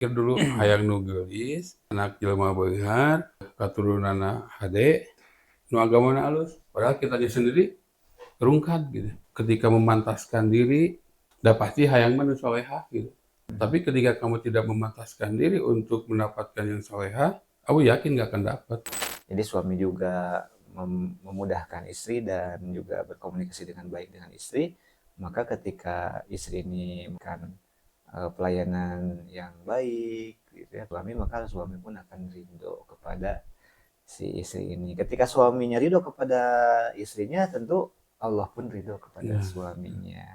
Pikir dulu hayang nu geulis, anak jelema beunghar, katurunanna hade, nu agamana alus. Padahal kitanya sendiri rungkad gitu. Ketika memantaskan diri, udah pasti hayang mah nu salehah gitu. Tapi ketika kamu tidak memantaskan diri untuk mendapatkan yang salehah, aku yakin gak akan dapat. Jadi suami juga memudahkan istri dan juga berkomunikasi dengan baik dengan istri. Maka ketika istri ini memberikan pelayanan yang baik, gitu ya, maka suami pun akan ridho kepada si istri ini. Ketika suaminya ridho kepada istrinya, tentu Allah pun ridho kepada suaminya.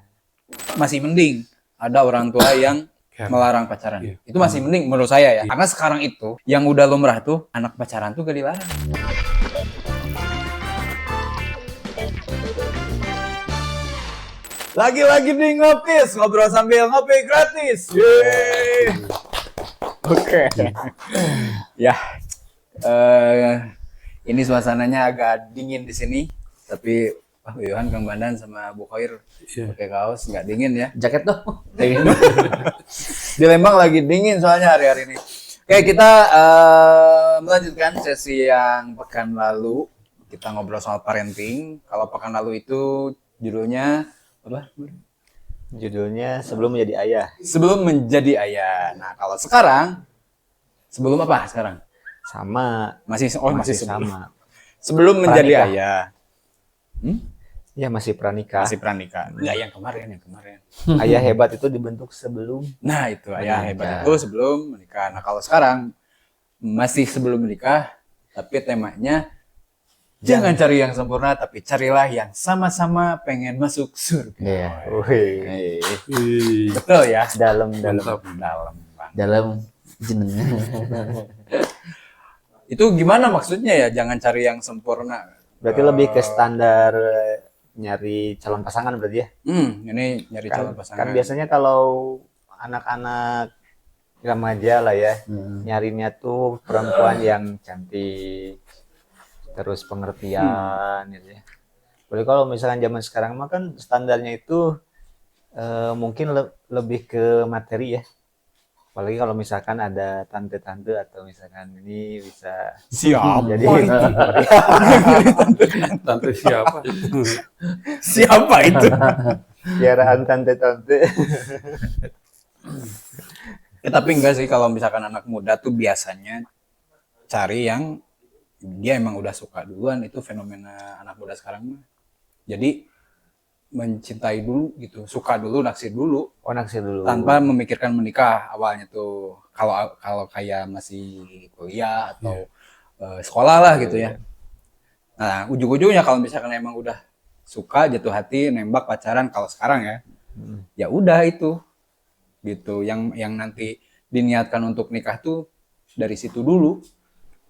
Masih mending ada orang tua yang melarang pacaran. Itu masih mending menurut saya ya. Karena sekarang itu yang udah lumrah tuh anak pacaran tuh gak dilarang. Lagi-lagi di Ngopis, ngobrol sambil ngopi gratis. Yeay. Oke. Ya. Ini suasananya agak dingin di sini, tapi Pak Yohan, Kang Bandan sama Bu Khair pakai kaos, nggak dingin ya? Jaket dong. Di Lembang lagi dingin soalnya hari-hari ini. Oke, kita melanjutkan sesi yang pekan lalu. Kita ngobrol soal parenting. Kalau pekan lalu itu judulnya apa? Judulnya Sebelum Menjadi Ayah. Sebelum Menjadi Ayah. Nah, kalau sekarang sebelum apa sekarang? Sama. Masih sama. Sebelum menjadi ayah. Ya masih pranikah. Masih pranikah. Enggak yang kemarin. Ayah hebat itu dibentuk sebelum. Nah, itu ayah hebat itu sebelum menikah. Nah, kalau sekarang masih sebelum menikah, tapi temanya jangan cari yang sempurna, tapi carilah yang sama-sama pengen masuk surga. Iya. Betul ya? Dalam jenengan. Itu gimana maksudnya ya? Jangan cari yang sempurna. Berarti lebih ke standar nyari calon pasangan berarti ya? Ini nyari calon pasangan. Kan biasanya kalau anak-anak remaja lah ya, nyarinya tuh perempuan yang cantik, terus pengertian gitu ya. Tapi kalau misalkan zaman sekarang mah kan standarnya itu mungkin lebih ke materi ya. Apalagi kalau misalkan ada tante-tante atau misalkan ini bisa siapa jadi Tante siapa? Siapa itu? piaraan tante-tante. Tapi enggak sih, kalau misalkan anak muda tuh biasanya cari yang dia emang udah suka duluan. Itu fenomena anak muda sekarang mah. Jadi mencintai dulu gitu, suka dulu, naksir dulu. Oh, naksir dulu. Tanpa memikirkan menikah awalnya tuh. Kalau kayak masih kuliah atau sekolah lah gitu ya. Nah, ujung-ujungnya kalau misalkan emang udah suka, jatuh hati, nembak, pacaran, kalau sekarang ya, ya udah itu gitu. Yang nanti diniatkan untuk nikah tuh dari situ dulu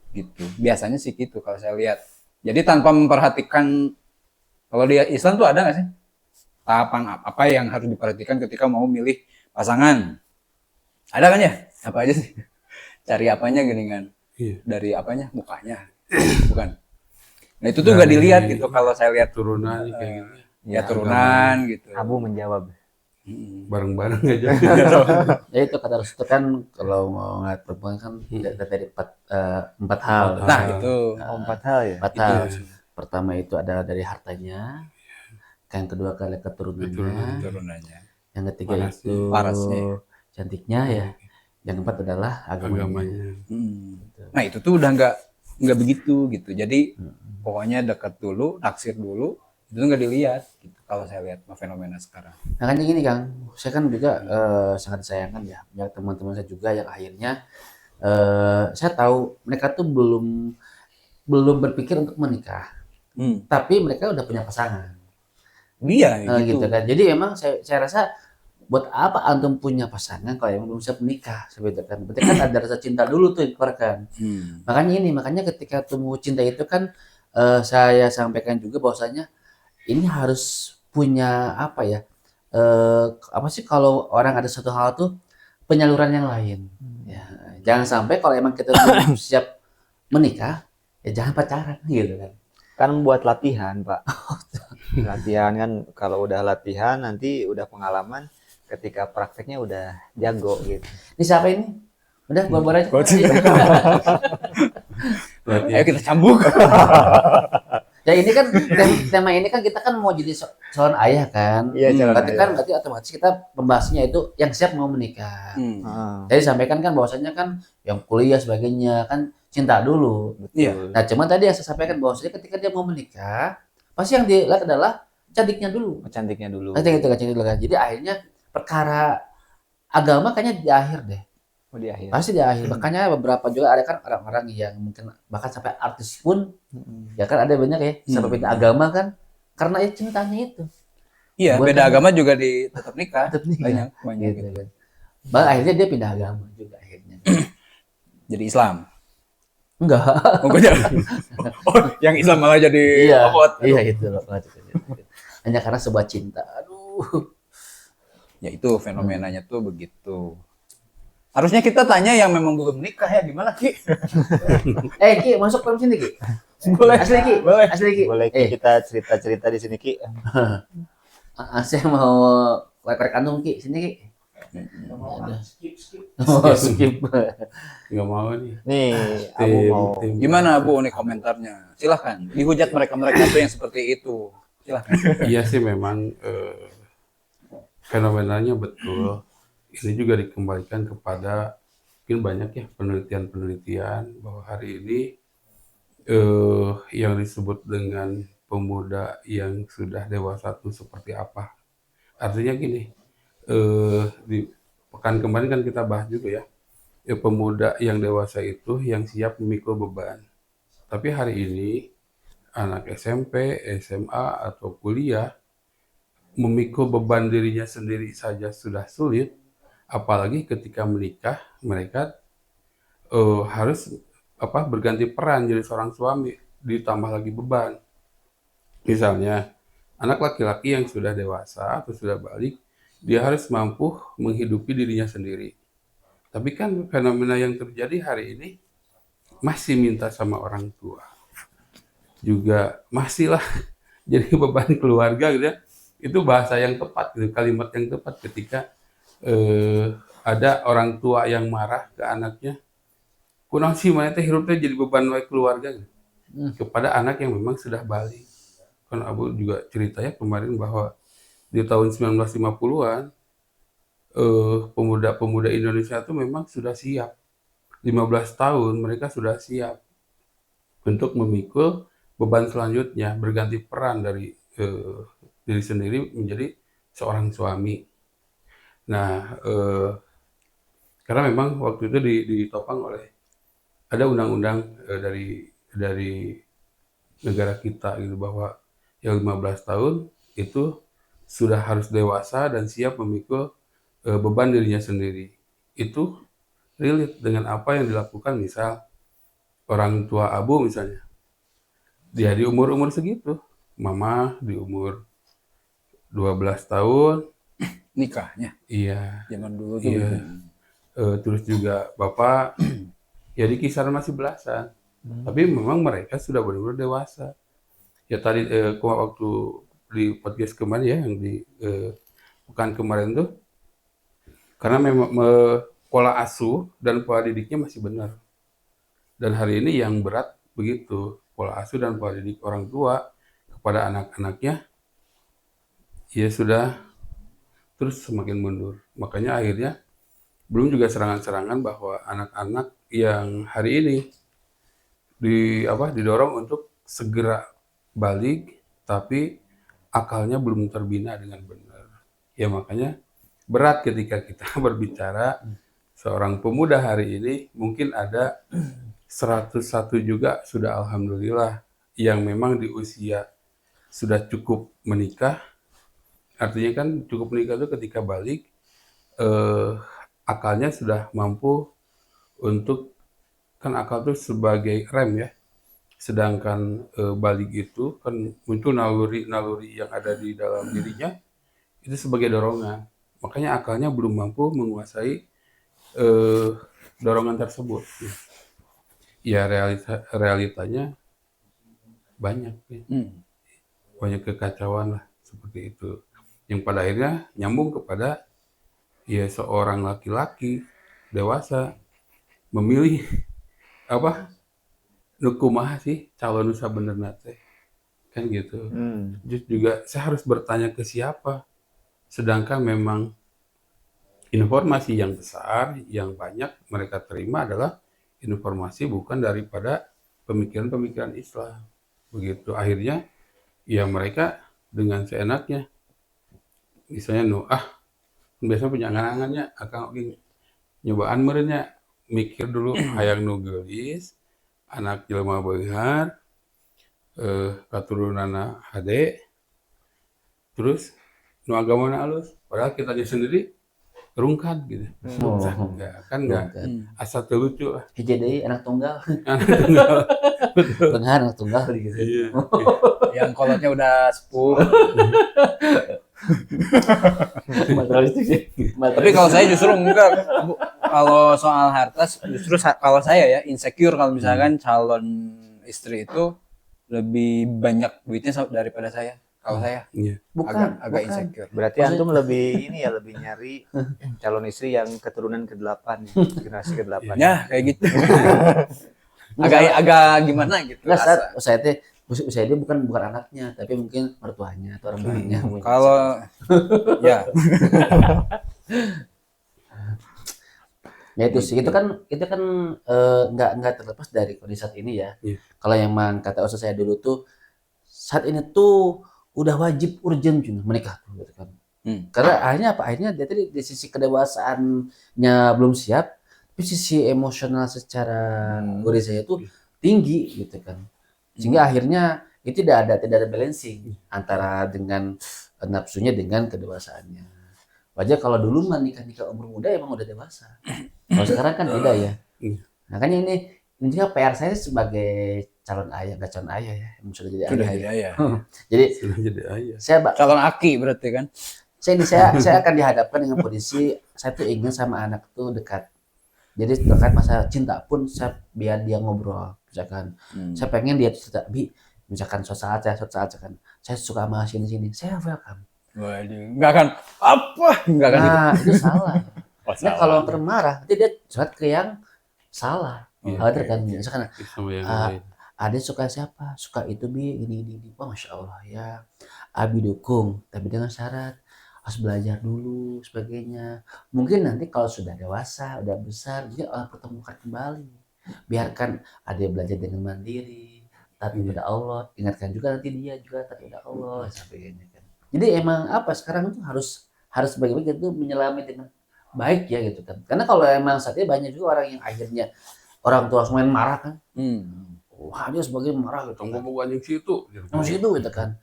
gitu. Biasanya sih gitu kalau saya lihat. Jadi tanpa memperhatikan, kalau di Islam tuh ada nggak sih tahapan apa yang harus diperhatikan ketika mau milih pasangan? Ada kan ya? Apa aja sih? Cari apanya geningan? Dari apanya? Mukanya? Bukan. Nah itu tuh nggak dilihat gitu kalau saya lihat. Turunan kayak gitu. Ya turunan gitu. Abu menjawab. Bareng-bareng aja. Ya itu kata Rasul kan kalau mau ngeliat perempuan kan dari empat hal. Nah itu. Empat hal ya? Empat hal. Pertama itu adalah dari hartanya. Yang kedua kali keturunannya. Yang ketiga itu parasnya. Cantiknya ya. Yang keempat adalah agamanya. Nah itu tuh udah nggak begitu gitu. Jadi pokoknya dekat dulu, naksir dulu, itu nggak dilihat gitu. Kalau saya lihat fenomena sekarang. Makanya gini Kang, saya kan juga sangat disayangkan ya. Banyak teman-teman saya juga yang akhirnya saya tahu mereka tuh belum berpikir untuk menikah. Tapi mereka udah punya pasangan. Iya gitu kan. Jadi emang saya rasa buat apa antum punya pasangan kalau emang belum siap menikah seperti kan. Berarti kan ada rasa cinta dulu tuh dikeluarkan. Makanya ketika tumbuh cinta itu kan saya sampaikan juga bahwasanya ini harus punya apa ya? Apa sih kalau orang ada satu hal tuh penyaluran yang lain. Ya, jangan sampai kalau emang kita belum siap menikah ya jangan pacaran gitu kan. Kan buat latihan, Pak. Latihan kan, kalau udah latihan nanti udah pengalaman, ketika prakteknya udah jago gitu. Ini siapa ini? Udah, bubar aja. Buat cinta. Berarti Ayo kita cambuk. Ya ini kan tema ini kan kita kan mau jadi calon ayah kan. Iya, calon Berarti ayah. kan berarti otomatis kita pembahasnya itu yang siap mau menikah. Ah, Jadi sampaikan kan bahwasanya kan yang kuliah sebagainya kan cinta dulu. Iya. Nah, cuman tadi yang saya sampaikan bahwasanya ketika dia mau menikah, pasti yang dilihat adalah cantiknya dulu. cantiknya dulu. Pasti gitu kan cantik dulu kan. Jadi akhirnya perkara agama kayaknya di akhir deh. Oh, di akhir. Pasti di akhir. Makanya beberapa juga ada kan orang-orang yang mungkin bahkan sampai artis pun ya kan ada banyak ya sampai pindah agama kan karena ya cintanya itu. Iya, Buat beda kan- agama juga tetap nikah. Tetap nikah. Banyak Gitu gitu. kan. Bahkan akhirnya dia pindah agama juga akhirnya. Jadi Islam. Enggak. Oh, gue jangan. Oh, yang Islam malah jadi Iya. abot. Iya itu loh. Hanya karena sebuah cinta. Aduh. Ya itu fenomenanya tuh begitu. Harusnya kita tanya yang memang belum nikah ya, gimana Ki? Ki, masuk ke sini Ki. Boleh. Asli Ki. Boleh. Asli Ki. Boleh Ki, kita cerita-cerita di sini Ki. Saya mau korek kandung Ki, sini Ki. Ada. Oh, skip. nggak mau nih. Nih, aku mau Gimana Bu nih komentarnya? Silahkan. Dihujat mereka-mereka tuh yang seperti itu. Silahkan. Iya sih memang fenomenanya betul. Ini juga dikembalikan kepada mungkin banyak ya penelitian-penelitian bahwa hari ini yang disebut dengan pemuda yang sudah dewasa itu seperti apa. Artinya gini, di pekan kemarin kan kita bahas juga ya, pemuda yang dewasa itu yang siap memikul beban. Tapi hari ini anak SMP, SMA atau kuliah memikul beban dirinya sendiri saja sudah sulit, apalagi ketika menikah mereka harus berganti peran jadi seorang suami, ditambah lagi beban. Misalnya anak laki-laki yang sudah dewasa atau sudah balik, dia harus mampu menghidupi dirinya sendiri. Tapi kan fenomena yang terjadi hari ini masih minta sama orang tua, juga masih lah jadi beban keluarga gitu ya. Itu bahasa yang tepat gitu, kalimat yang tepat ketika ada orang tua yang marah ke anaknya, kunaon sih mana teh hirupnya jadi beban wae keluarga gitu. Kepada anak yang memang sudah balik. Kan Abu juga ceritanya kemarin bahwa di tahun 1950-an pemuda-pemuda Indonesia itu memang sudah siap. 15 tahun mereka sudah siap untuk memikul beban selanjutnya, berganti peran dari diri sendiri menjadi seorang suami. Nah, karena memang waktu itu ditopang oleh ada undang-undang dari negara kita gitu bahwa yang 15 tahun itu sudah harus dewasa dan siap memikul beban dirinya sendiri. Itu relate dengan apa yang dilakukan misal orang tua Abu misalnya. Dia di umur-umur segitu, mama di umur 12 tahun, Nikahnya. iya, Zaman dulu tuh. iya. Terus juga bapak ya di kisaran masih belasan. Tapi memang mereka sudah benar-benar dewasa. Ya tadi waktu di podcast kemarin ya yang di pekan kemarin tuh karena memang pola asuh dan pola didiknya masih benar. Dan hari ini yang berat begitu, pola asuh dan pola didik orang tua kepada anak-anaknya ya sudah terus semakin mundur. Makanya akhirnya belum juga serangan-serangan bahwa anak-anak yang hari ini didorong untuk segera balik tapi akalnya belum terbina dengan benar. Ya makanya berat ketika kita berbicara seorang pemuda hari ini mungkin ada 101 juga sudah alhamdulillah yang memang di usia sudah cukup menikah. Artinya kan cukup menikah itu ketika balik akalnya sudah mampu untuk kan akal itu sebagai rem ya. Sedangkan balik itu kan muncul naluri-naluri yang ada di dalam dirinya itu sebagai dorongan. Makanya akalnya belum mampu menguasai dorongan tersebut. Ya realitanya banyak ya. Banyak kekacauan lah seperti itu. Yang pada akhirnya nyambung kepada ya seorang laki-laki dewasa memilih apa nu kumaha sih calon nu sabenerna teh kan gitu. Terus juga saya harus bertanya ke siapa, sedangkan memang informasi yang besar yang banyak mereka terima adalah informasi bukan daripada pemikiran-pemikiran Islam begitu. Akhirnya ya mereka dengan seenaknya misalnya biasanya punya angan-angannya akan nyobaan merenya mikir dulu hayang nu geulis anak jelema beunghar katurunanna hade terus nu agamana alus padahal kitanya sendiri rungkad gitu. Enggak asal teu lucu lah. Hiji deui anak tunggal. Anak tunggal. Beunghar anak tunggal gitu. Iya. Yang kolotnya udah sepuh. Materialistik sih. Tapi kalau saya justru enggak. Kalau soal harta justru kalau saya ya insecure kalau misalkan calon istri itu lebih banyak duitnya daripada saya. Kalau saya Iya. agak insecure. Berarti antum lebih ini ya, lebih nyari calon istri yang keturunan ke-8, generasi ke-8. Ya kayak gitu. agak gimana gitu. Enggak, saat usaha dia bukan anaknya, tapi mungkin mertuanya atau orang tuanya. Kalau ya Ya itu sih, itu kan nggak terlepas dari kondisi saat ini ya. Iya. Kalau yang memang kata usaha saya dulu tuh saat ini tuh udah wajib urgent Jun, menikah tuh gitu kan. Karena akhirnya apa? Akhirnya dia tadi di sisi kedewasaannya belum siap, tapi sisi emosional secara diri saya tuh tinggi gitu kan. Sehingga akhirnya itu tidak ada balancing antara dengan nafsunya dengan kedewasaannya. Wajar kalau dulu mah nikah umur muda emang udah dewasa. Kalau sekarang kan beda ya. Makanya ini intinya PR saya sebagai calon ayah, nggak calon ayah ya, yang sudah jadi ayah. Jadi Sudah jadi ayah. saya calon aki berarti kan. saya akan dihadapkan dengan kondisi saya tuh ingin sama anak tuh dekat. Jadi dekat masa cinta pun saya biar dia ngobrol, misalkan. Saya pengen dia cerita, misalkan suatu saat kan, saya suka sama sini, saya welcome. Waduh, enggak akan Nah, itu salah. Nah, salah. kalau termarah, nanti dia curhat ke yang salah. Khawatir kan, misalkan Sama yang lain. Ade suka siapa? Suka itu gini. Wah, Masya Allah ya. Abi dukung, tapi dengan syarat harus belajar dulu sebagainya. Mungkin nanti kalau sudah dewasa, udah besar, dia pertemukan kembali. Biarkan Ade belajar dengan mandiri, taat kepada Allah. Ingatkan juga nanti dia juga taat kepada Allah, sebagainya kan. Jadi emang sekarang itu harus bagaimana itu menyelami dengan baik ya gitu kan. Karena kalau emang saat ini banyak juga orang yang akhirnya orang tua main marah kan. Wah dia sebagai marah gitu. Tunggu bukan yang situ. Yang situ gitu kan.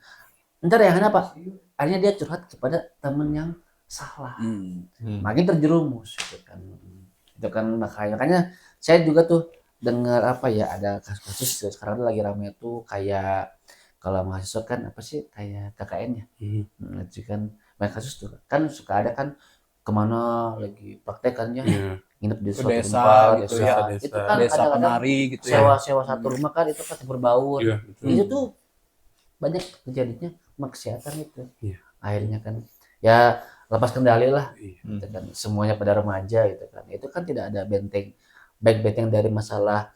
Ntar yang apa? Akhirnya dia curhat kepada temen yang salah. Makin terjerumus gitu kan. Itu kan makanya saya juga tuh dengar ada kasus sekarang lagi ramai tuh kayak kalau mahasiswa kan kayak KKN ya. Itu kan banyak kasus tuh kan suka ada kan kemana lagi praktek kan ya. Nginep di suatu desa tempat gitu desa. ya. Itu kan Desa kadang-kadang penari gitu ya. sewa satu rumah kan itu kan berbaur. Iya, Itu tuh banyak terjadinya maksiatan itu. Iya. Akhirnya kan ya lepas kendali lah. Iya. Gitu kan. Semuanya pada remaja gitu kan. Itu kan tidak ada baik benteng dari masalah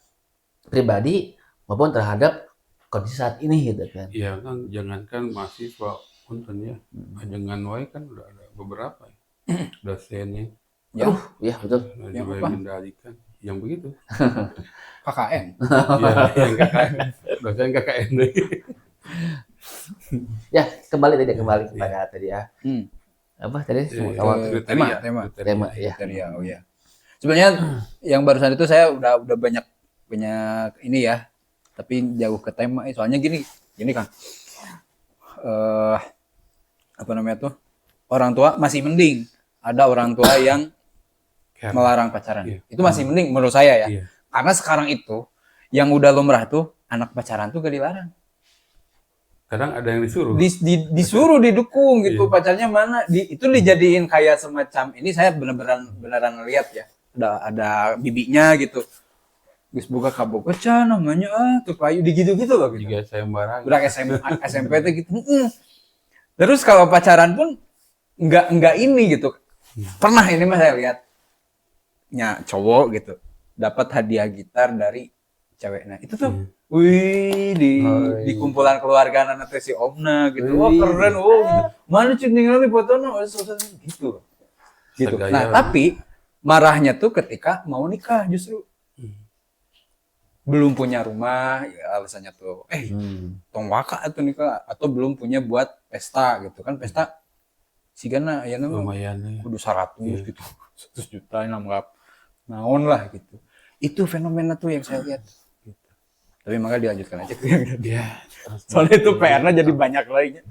pribadi maupun terhadap kondisi saat ini gitu kan. Iya kan, jangankan mahasiswa punten ya, jangan wae kan udah ada beberapa dosennya. Ya. Ya betul. Nah, Yang juga apa? mengendalikan yang begitu. KKN. Iya, yang KKN. Dosen KKN. Ya kembali kepada tadi ya. Apa tadi? Awal tema ya. Kriteria, oh ya. Sebenarnya yang barusan itu saya udah banyak ini ya. Tapi jauh ke tema. Soalnya gini kan. Apa namanya tuh? Orang tua masih mending. Ada orang tua yang melarang pacaran. Iya. Itu masih mending menurut saya ya. Iya. Karena sekarang itu yang udah lumrah tuh anak pacaran tuh gak dilarang. Kadang ada yang disuruh. Disuruh didukung gitu. Iya. Pacarnya mana? Itu dijadiin kayak semacam ini saya beneran lihat ya. Ada bibinya gitu. Geus boga kaboga namanya tuh payu gitu-gitu loh gitu. Juga saya barang. Budak SMP tuh gitu. Terus kalau pacaran pun enggak ini gitu. Pernah ini mah saya lihat. Ya cowok gitu. dapat hadiah gitar dari ceweknya. Itu tuh, wih, di kumpulan keluarga anak si Omna gitu. Wah keren, wah gitu. Mana cik ningali fotonya, gitu. Gitu. Segaya. Nah tapi marahnya tuh ketika mau nikah justru. Belum punya rumah, ya alasannya tuh, tong waka atau nikah, atau belum punya buat pesta gitu kan, pesta sigana ya nama Lumayan ya. kudu 100 gitu, 100 juta nambah naon lah gitu. Itu fenomena tuh yang saya lihat. Gitu. Tapi makanya dilanjutkan aja. Ya. Soalnya itu PR-nya jadi banyak lagi.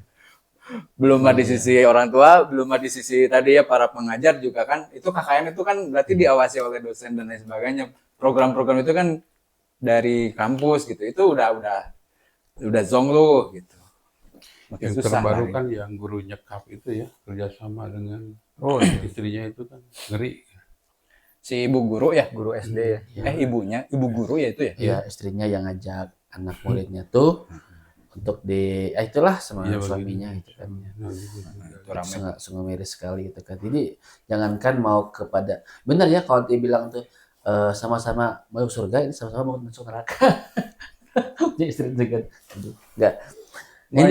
Belum ada di sisi orang tua, belum ada di sisi tadi ya para pengajar juga kan. Itu KKN itu kan berarti diawasi oleh dosen dan lain sebagainya. Program-program itu kan dari kampus gitu. Itu udah zong lu gitu. Makin Yang susah terbaru lah, kan yang guru nyekap itu ya, kerjasama dengan istrinya itu kan ngeri. si ibu guru ya, Guru SD ya. ibunya, ibu guru ya itu ya. Ya istrinya yang ngajak anak muridnya tuh untuk itulah sama Iya, suaminya begini. itu kan. Itu Itu ramai. sungguh miris sekali gitu kan. Jadi jangankan mau kepada benar ya kalau dibilang tuh sama-sama mau surga ini sama-sama mau masuk neraka. Jadi istri juga enggak. Ini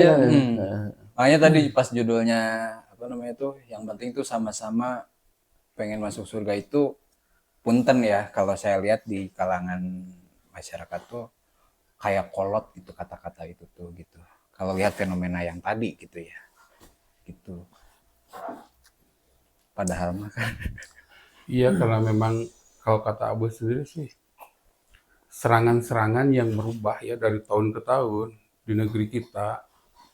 Makanya tadi pas judulnya apa namanya tuh, yang penting tuh sama-sama pengen masuk surga itu punten ya, kalau saya lihat di kalangan masyarakat tuh kayak kolot gitu kata-kata itu tuh gitu. Kalau lihat fenomena yang tadi gitu ya. Gitu. Padahal mah kan Iya, karena memang kalau kata Abu sendiri sih, serangan-serangan yang merubah ya dari tahun ke tahun di negeri kita,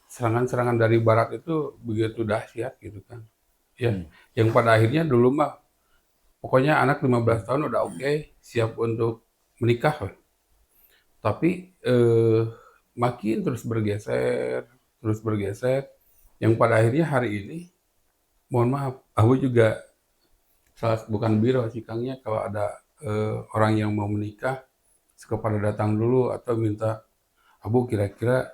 serangan-serangan dari barat itu begitu dahsyat gitu kan. Ya, yang pada akhirnya dulu mah pokoknya anak 15 tahun udah oke, siap untuk menikah lah. Tapi makin terus bergeser, yang pada akhirnya hari ini, mohon maaf, aku juga bukan biro sih Kangnya, kalau ada orang yang mau menikah, suka pada datang dulu atau minta, Abu kira-kira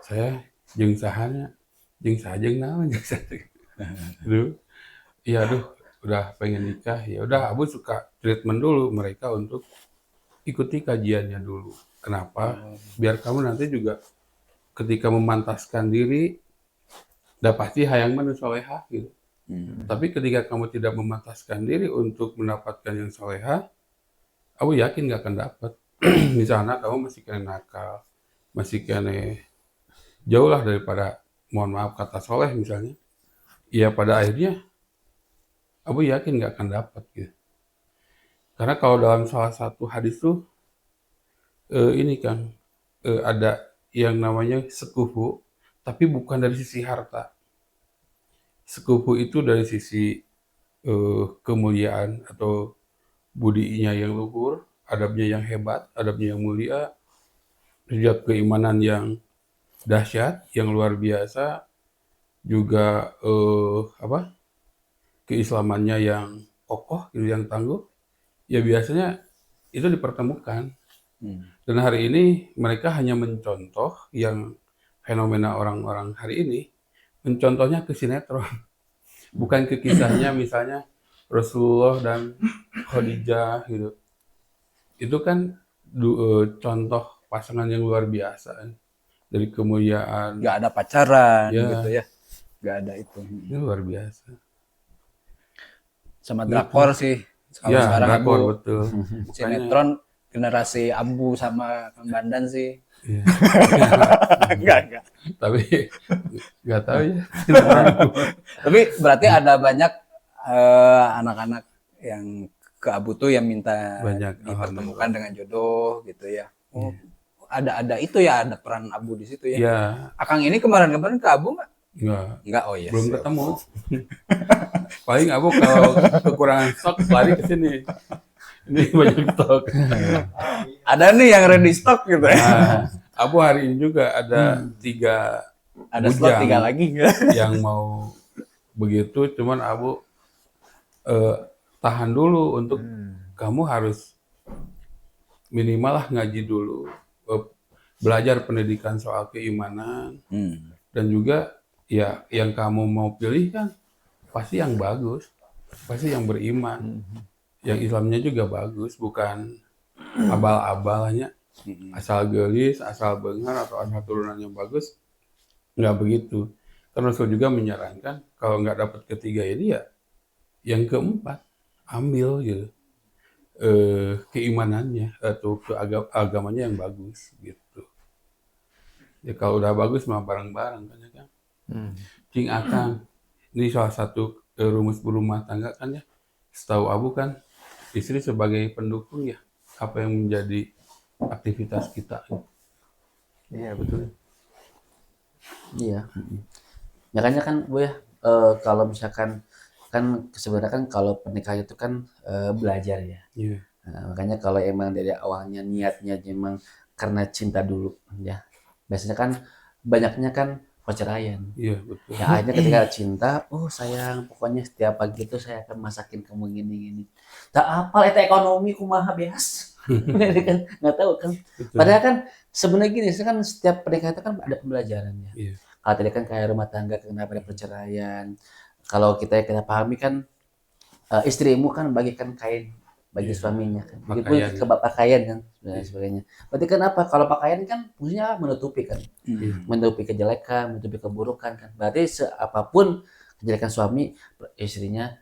saya jeung sahanya, jeung sajeng naon jeung sajeng. Aduh, iya aduh, udah pengen nikah, ya udah Abu suka treatment dulu mereka untuk ikuti kajiannya dulu. Kenapa? Biar kamu nanti juga ketika memantaskan diri, udah pasti hayang mah nu solehah gitu. Tapi ketika kamu tidak memantaskan diri untuk mendapatkan yang solehah, aku yakin gak akan dapat. Misalnya kamu masih kena nakal, masih kena jauh lah daripada, mohon maaf kata soleh misalnya. Ya pada akhirnya, aku yakin gak akan dapat gitu. Karena kalau dalam salah satu hadis tuh, ini kan, ada yang namanya sekufu, tapi bukan dari sisi harta. Sekufu itu dari sisi kemuliaan atau budinya yang luhur, adabnya yang hebat, adabnya yang mulia, derajat keimanan yang dahsyat, yang luar biasa, juga keislamannya yang kokoh, yang tangguh, ya biasanya itu dipertemukan. Dan hari ini mereka hanya mencontoh yang fenomena orang-orang hari ini, mencontohnya ke sinetron, bukan ke kisahnya misalnya Rasulullah dan Khadijah gitu. Itu kan contoh pasangan yang luar biasa dari kemuliaan. nggak ada pacaran Ya. gitu ya. Nggak ada itu. Ini luar biasa. Sama drakor sih. Kalau Ya, sekarang drakor Abu betul. sinetron generasi Abu sama Kang Bandan sih. Iya. Enggak. Tapi nggak tahu ya. Tapi berarti ada banyak anak-anak yang ke Abu tuh yang minta Banyak, dipertemukan dengan jodoh gitu ya. Oh, ada itu ya, ada peran Abu di situ ya. Ya, Akang ini kemarin-kemarin ke Abu nggak? nggak. Nggak, oh iya. Belum siap. ketemu. Paling aku kalau kekurangan stok lari ke sini. Ini banyak stok. Ada nih yang ready stock gitu ya. Nah, Abu hari ini juga ada 3 Ada slot bujang 3 lagi nggak? yang mau begitu, cuman Abu tahan dulu untuk kamu harus minimal lah ngaji dulu, belajar pendidikan soal keimanan, dan juga ya yang kamu mau pilih kan pasti yang bagus, pasti yang beriman. yang Islamnya juga bagus, bukan abal-abalnya asal gelis, asal benghar atau asal turunan yang bagus, nggak begitu. Kan Rasul juga menyarankan kalau nggak dapat ketiga ini ya yang keempat ambil gitu keimanannya atau agamanya yang bagus gitu. Ya kalau udah bagus mah bareng-bareng kan ya kan. Cing akang ini salah satu rumus berumah tangga kan ya. Setahu Abu kan istri sebagai pendukung ya apa yang menjadi aktivitas kita. Iya betul. Iya. Makanya kan Bu ya, kalau misalkan kan sebenarnya kan kalau pernikahan itu kan belajar ya. Iya. Nah, makanya kalau emang dari awalnya niatnya memang karena cinta dulu ya. Biasanya kan banyaknya kan perceraian. Iya betul. Ya akhirnya ketika cinta, oh sayang, pokoknya setiap pagi itu saya akan masakin kamu gini-gini. Tak apa, eta ekonomi kumaha beas. Kan nggak tahu kan. Betul. Padahal kan sebenarnya gini, kan setiap pernikahan itu kan ada pembelajarannya. Iya. Kalau tadi kan kayak rumah tangga kenapa ada perceraian. Kalau kita pahami kan istrimu kan bagikan kain bagi suaminya kan. Begitupun Pakaian. ke pakaian kan dan sebagainya. Berarti kan apa? Kalau pakaian kan fungsinya menutupi kan. Menutupi kejelekan, menutupi keburukan kan. Berarti apapun kejelekan suami, istrinya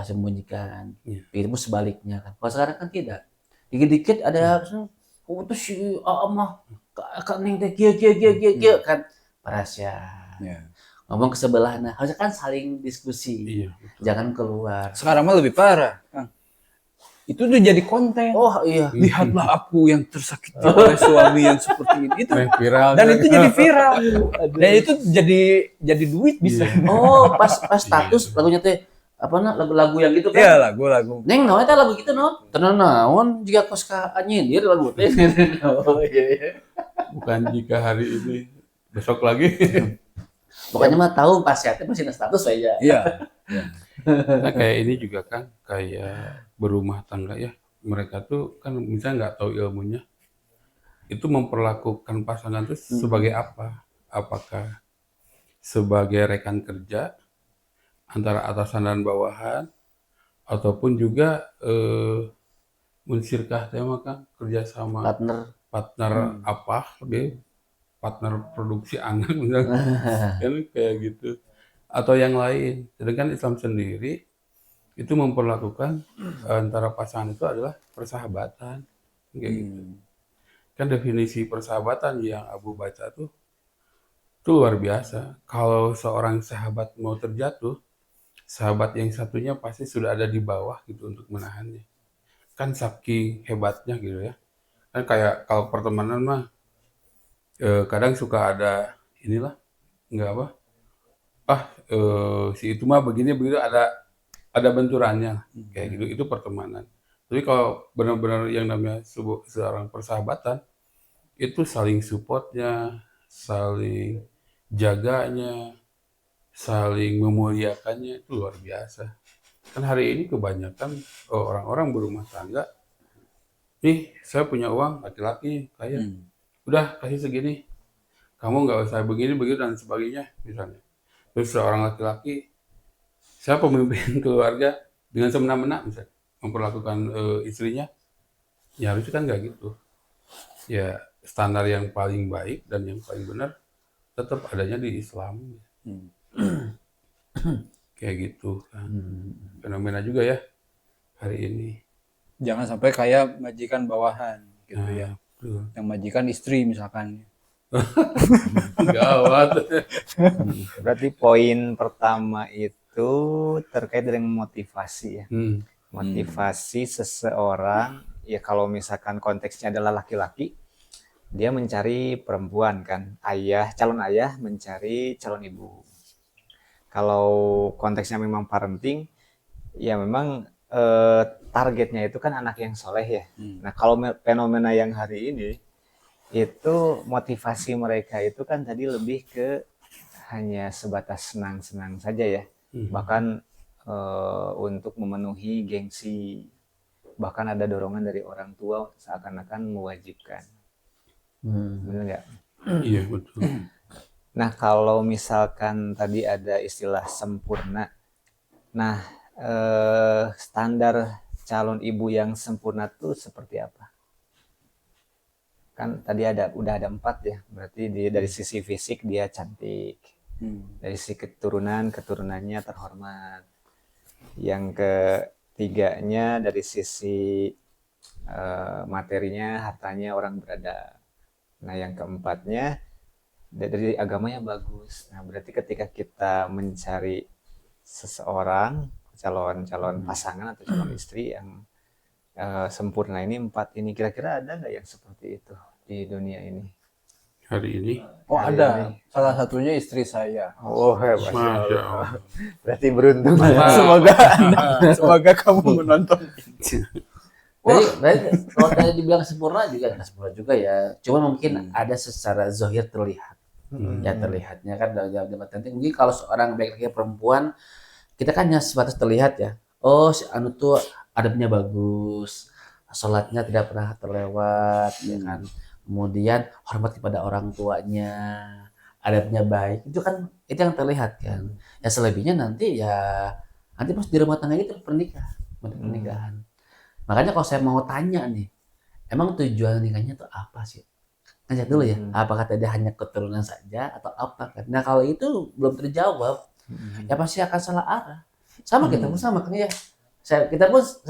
sembunyikan. Iya. Begitu sebaliknya kan. Kalau sekarang kan tidak. Dikit-dikit ada oh itu si mah Kak Neng teh kieu kan rahasia. Ya. Ngomong ke sebelah, nah harusnya kan saling diskusi. Iya betul. Jangan keluar. Sekarang mah lebih parah, Kang. Itu udah jadi konten. Oh iya. Lihatlah aku yang tersakiti oleh suami yang seperti ini. Itu Yang viral. dan itu jadi viral. Dan itu jadi duit bisa. Oh, pas status lagunya teh apa lagu-lagu yang gitu Iya, kan. lagu-lagu. Neng naon eta lagu gitu naon? Tenan naon jika kos ka nyindir lagu teh. Oh iya. Bukan jika hari ini besok lagi. Pokoknya mah tahu pas ya teh masih status aja. Iya. Nah, kayak ini juga kan kayak berumah tangga ya. Mereka tuh kan misalnya nggak tahu ilmunya. Itu memperlakukan pasangan itu sebagai apa? Apakah sebagai rekan kerja antara atasan dan bawahan ataupun juga munsirkah tema kan kerjasama partner apa lebih partner produksi anak misalnya kan kayak gitu atau yang lain. Sedangkan Islam sendiri itu memperlakukan antara pasangan itu adalah persahabatan kayak gitu. Kan definisi persahabatan yang Abu baca tuh itu luar biasa. Kalau seorang sahabat mau terjatuh, sahabat yang satunya pasti sudah ada di bawah gitu untuk menahannya. Kan saking hebatnya gitu ya. Kan kayak kalau pertemanan mah kadang suka ada inilah nggak apa si itu mah begini begitu ada benturannya kayak gitu itu pertemanan. Tapi kalau benar-benar yang namanya seorang persahabatan itu saling supportnya, saling jaganya, saling memuliakannya itu luar biasa. Kan hari ini kebanyakan orang-orang berumah tangga, nih saya punya uang laki-laki kaya, udah kasih segini, kamu nggak usah begini begitu dan sebagainya misalnya. Terus seorang laki-laki, saya pemimpin keluarga dengan semena-mena misalnya memperlakukan istrinya, ya harusnya kan nggak gitu. Ya standar yang paling baik dan yang paling benar tetap adanya di Islam. Kayak gitu kan. Fenomena juga ya hari ini. Jangan sampai kayak majikan bawahan gitu ya. Betul. Yang majikan istri misalkan. Gawat. Berarti poin pertama itu terkait dengan motivasi ya. Motivasi seseorang ya kalau misalkan konteksnya adalah laki-laki, dia mencari perempuan kan, calon ayah mencari calon ibu. Kalau konteksnya memang parenting, ya memang targetnya itu kan anak yang soleh ya. Nah kalau fenomena yang hari ini, itu motivasi mereka itu kan tadi lebih ke hanya sebatas senang-senang saja ya. Bahkan untuk memenuhi gengsi. Bahkan ada dorongan dari orang tua seakan-akan mewajibkan. Benar nggak? Iya betul. Nah kalau misalkan tadi ada istilah sempurna, nah standar calon ibu yang sempurna tuh seperti apa? Kan tadi udah ada 4 ya, berarti dari sisi fisik dia cantik, dari sisi keturunannya terhormat. Yang ketiganya dari sisi materinya, hartanya orang berada. Nah, yang keempatnya dari agamanya bagus. Nah, berarti ketika kita mencari seseorang calon pasangan atau calon istri yang sempurna ini 4 ini, kira-kira ada nggak yang seperti itu di dunia ini? Hari ini. Oh Hari ada, ini. salah satunya istri saya. Oh, hebat. Masya Allah. Berarti beruntung. Semoga kamu menonton. Berarti kalau tadi dibilang sempurna juga nggak sempurna juga ya. Cuma mungkin ada secara zahir terlihat. Ya terlihatnya kan dalam penting. Mungkin kalau seorang baik laki perempuan, kita kan hanya sebatas terlihat ya. Oh, si anu tuh adabnya bagus, sholatnya tidak pernah terlewat, ya kan. Kemudian hormat kepada orang tuanya, adabnya baik. Itu yang terlihat kan. Ya selebihnya nanti pas di rumah tangga itu pernikahan. Makanya kalau saya mau tanya nih, emang tujuan nikahnya itu apa sih? Tanya dulu ya, apakah tadi hanya keturunan saja atau apa? Nah kalau itu belum terjawab, ya pasti akan salah arah. Sama kita pun sama kan ya. Saya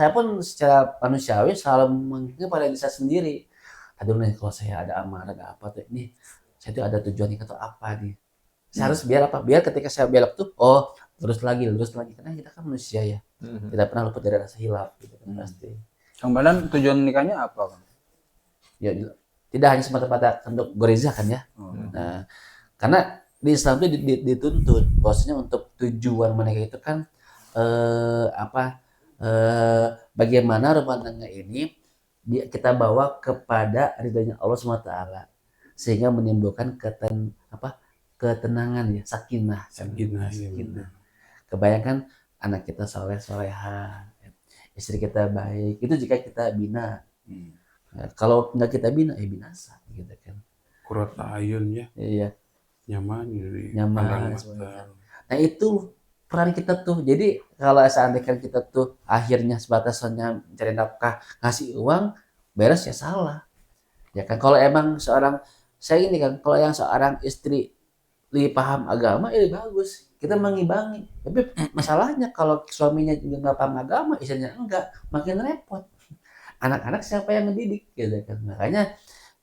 pun secara manusiawi selalu mengingat pada diri saya sendiri. Aduh nih kalau saya ada amanah ada apa tuh ini, saya tuh ada tujuan nikah atau apa nih? Saya harus biar apa? Biar ketika saya belok tuh, lurus lagi karena kita kan manusia ya. Tidak pernah luput dari rasa hilaf gitu kan pasti. Kang Banan tujuan nikahnya apa, Kang? Ya tidak hanya semata-mata untuk goriza kan ya. Nah, karena di Islam itu dituntut bahwasanya untuk tujuan menikah itu kan bagaimana rumah tangga ini kita bawa kepada ridhonya Allah SWT sehingga menimbulkan ketenangan ya, sakinah. Kebayangkan anak kita soleh-soleha, istri kita baik, itu jika kita bina. Nah, kalau nggak kita bina, binasa gitu kan. Kurat ayun ya. Iya. Nyaman. Semuanya. Nah itu peran kita tuh. Jadi kalau seandainya kita tuh akhirnya sebatas hanya mencari nafkah, ngasih uang, beres ya salah. Ya kan kalau emang saya ini kan, kalau yang seorang istri lebih paham agama, bagus. Kita mengimbangi. Tapi masalahnya kalau suaminya juga nggak paham agama, istrinya enggak, makin repot. Anak-anak siapa yang mendidik gitu kan. Makanya